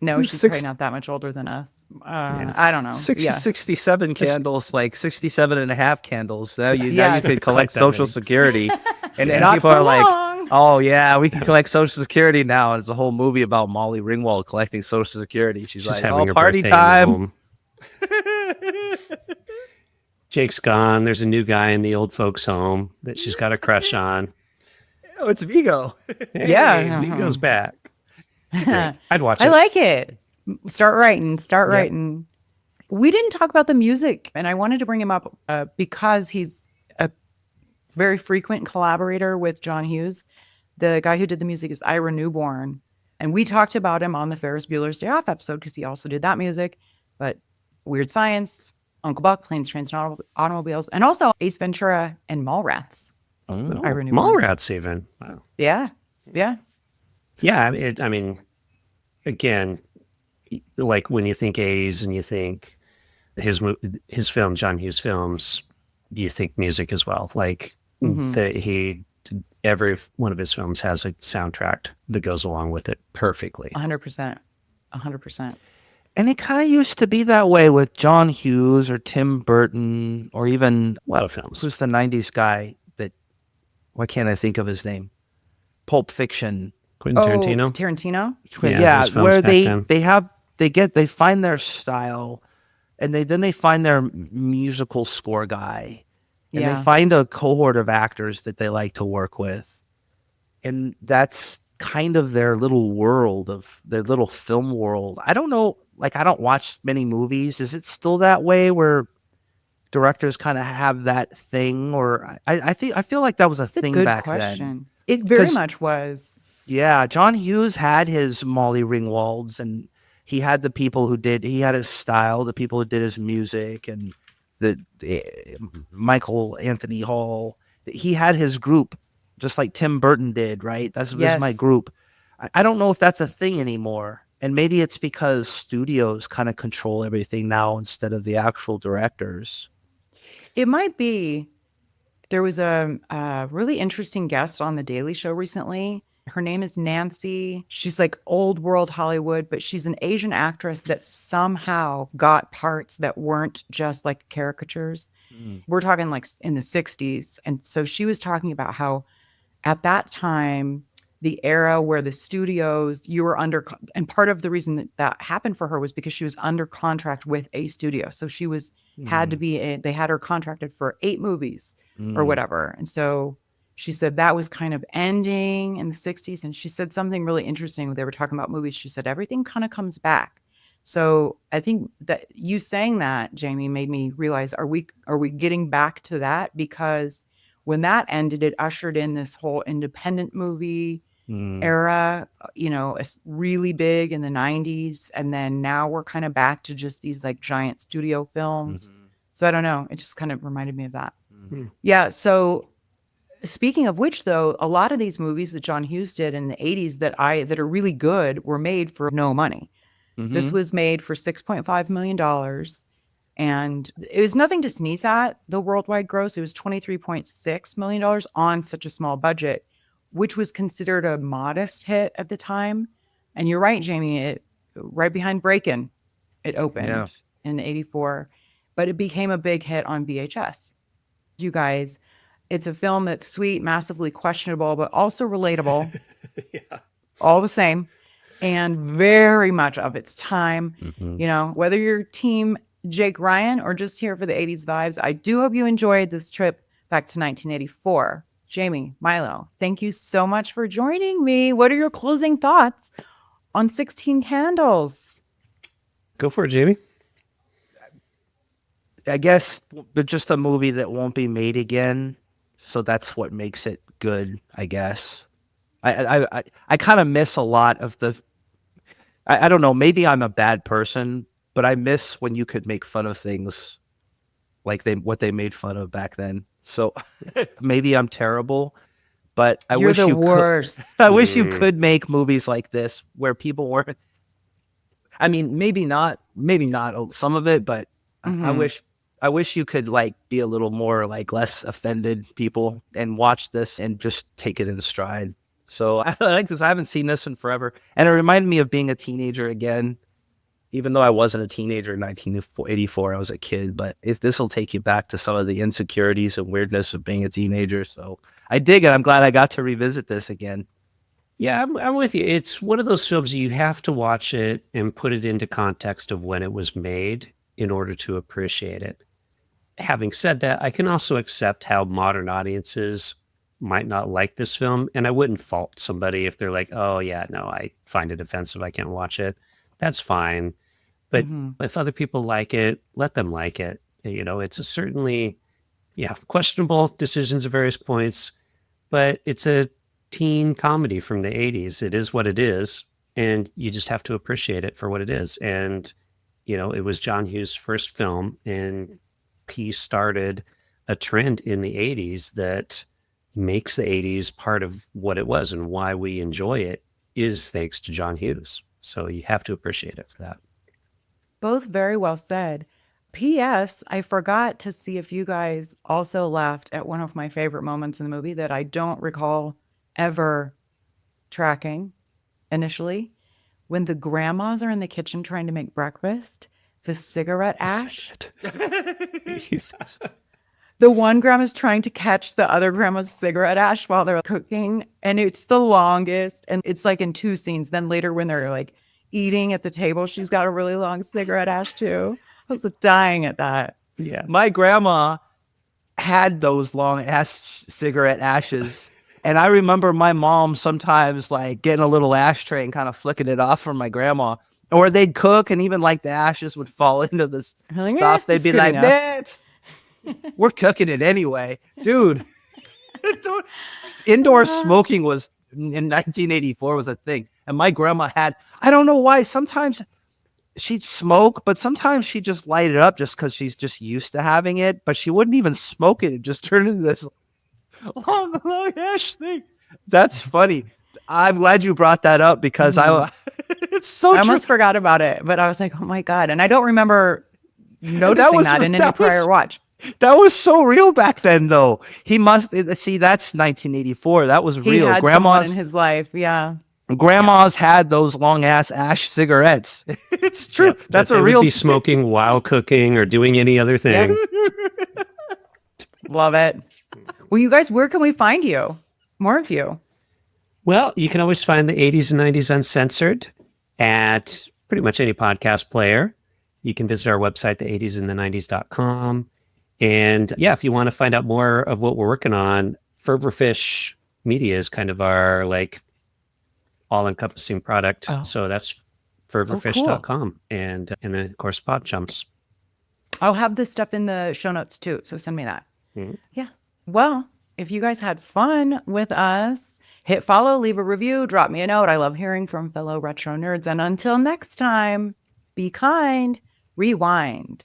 No, she's probably not that much older than us. I don't know. 67 candles, like 67 and a half candles. Now you could collect Social Security. And people are like, oh, yeah, we can collect Social Security now. And it's a whole movie about Molly Ringwald collecting Social Security. She's like, having her party birthday time. Jake's gone. There's a new guy in the old folks' home that she's got a crush on. Oh, it's Viggo. Hey, Viggo's back. I'd watch it. I like it. Start writing. We didn't talk about the music, and I wanted to bring him up because he's a very frequent collaborator with John Hughes. The guy who did the music is Ira Newborn, and we talked about him on the Ferris Bueller's Day Off episode because he also did that music. But Weird Science, Uncle Buck, Planes, Trains, and Automobiles, and also Ace Ventura and Mallrats. Ira Newborn. Mallrats even. Wow. Yeah. Yeah, I mean, again, like when you think 80s and you think his film, John Hughes films, you think music as well. Like every one of his films has a soundtrack that goes along with it perfectly. 100%. And it kind of used to be that way with John Hughes or Tim Burton or even a lot of films. Who's the 90s guy that, why can't I think of his name? Pulp Fiction. Quentin Tarantino. Yeah, where they find their style, and then they find their musical score guy, and they find a cohort of actors that they like to work with, and that's kind of their little world of their little film world. I don't know, like I don't watch many movies. Is it still that way where directors kind of have that thing, or I feel like that was a thing back then. It very much was. Yeah, John Hughes had his Molly Ringwalds, and he had the people who did, he had his style, the people who did his music, and the Michael Anthony Hall. He had his group, just like Tim Burton did, right? This is my group. I don't know if that's a thing anymore. And maybe it's because studios kind of control everything now instead of the actual directors. It might be. There was a really interesting guest on The Daily Show recently. Her name is Nancy. She's like old world Hollywood, but she's an Asian actress that somehow got parts that weren't just like caricatures. We're talking like in the 60s. And so she was talking about how at that time, the era where the studios, you were under, and part of the reason that happened for her was because she was under contract with a studio. So she was, had to be, they had her contracted for 8 movies or whatever. And so she said that was kind of ending in the 60s. And she said something really interesting when they were talking about movies. She said, everything kind of comes back. So I think that you saying that, Jamie, made me realize, are we getting back to that? Because when that ended, it ushered in this whole independent movie era, you know, it's really big in the 90s. And then now we're kind of back to just these like giant studio films. So I don't know. It just kind of reminded me of that. Yeah. So speaking of which, though, a lot of these movies that John Hughes did in the 80s that are really good were made for no money. This was made for $6.5 million. And it was nothing to sneeze at, the worldwide gross. It was $23.6 million on such a small budget, which was considered a modest hit at the time. And you're right, Jamie, it right behind Breakin', it opened in 84, but it became a big hit on VHS. You guys, it's a film that's sweet, massively questionable, but also relatable. All the same. And very much of its time. You know, whether you're team Jake Ryan or just here for the 80s vibes, I do hope you enjoyed this trip back to 1984. Jamie, Milo, thank you so much for joining me. What are your closing thoughts on 16 Candles? Go for it, Jamie. I guess but just a movie that won't be made again. So that's what makes it good, I guess. I kind of miss a lot of the, I don't know, maybe I'm a bad person, but I miss when you could make fun of things like what they made fun of back then. So maybe I'm terrible, but I wish you worst. I wish you could make movies like this where people weren't. I mean, maybe not some of it, but I wish you could like be a little more like less offended people and watch this and just take it in stride. So I like this. I haven't seen this in forever, and it reminded me of being a teenager again. Even though I wasn't a teenager in 1984, I was a kid. But if this will take you back to some of the insecurities and weirdness of being a teenager, so I dig it. I'm glad I got to revisit this again. Yeah, I'm with you. It's one of those films you have to watch it and put it into context of when it was made in order to appreciate it. Having said that, I can also accept how modern audiences might not like this film, and I wouldn't fault somebody if they're like, oh yeah, no, I find it offensive, I can't watch it. That's fine. But if other people like it, let them like it. You know, it's certainly, questionable decisions at various points, but it's a teen comedy from the 80s. It is what it is, and you just have to appreciate it for what it is. And, you know, it was John Hughes' first film, and he started a trend in the 80s that makes the 80s part of what it was, and why we enjoy it is thanks to John Hughes. So you have to appreciate it for that. Both very well said. P.S. I forgot to see if you guys also laughed at one of my favorite moments in the movie that I don't recall ever tracking initially. When the grandmas are in the kitchen trying to make breakfast, the cigarette ash. The one grandma's trying to catch the other grandma's cigarette ash while they're cooking. And it's the longest. And it's like in 2 scenes. Then later when they're like eating at the table, she's got a really long cigarette ash too. I was dying at that. Yeah. My grandma had those long cigarette ashes. And I remember my mom sometimes like getting a little ashtray and kind of flicking it off from my grandma. Or they'd cook and even like the ashes would fall into this stuff. They'd be like, man, we're cooking it anyway. Dude, indoor smoking was in 1984 was a thing. And my grandma had, I don't know why, sometimes she'd smoke, but sometimes she'd just light it up just because she's just used to having it. But she wouldn't even smoke it. It just turned into this long ash thing. That's funny. I'm glad you brought that up because it's so I true. almost forgot about it, but I was like, oh my God. And I don't remember noticing that in any prior watch. That was so real back then, though. He must see. That's 1984. That was real. He had Grandma's someone in his life. Yeah. Grandma's had those long ass ash cigarettes. It's true. Yep, That's that a they real. would be smoking while cooking or doing any other thing. Love it. Well, you guys, where can we find you? More of you. Well, you can always find the 80s and 90s Uncensored at pretty much any podcast player. You can visit our website, the80sandthe90s.com. And yeah, if you want to find out more of what we're working on, Fervorfish Media is kind of our like all-encompassing product. Oh. So that's fervorfish.com. And then, of course, Pod Chumps. I'll have this stuff in the show notes too. So send me that. Mm-hmm. Yeah. Well, if you guys had fun with us, hit follow, leave a review, drop me a note. I love hearing from fellow retro nerds. And until next time, be kind, rewind.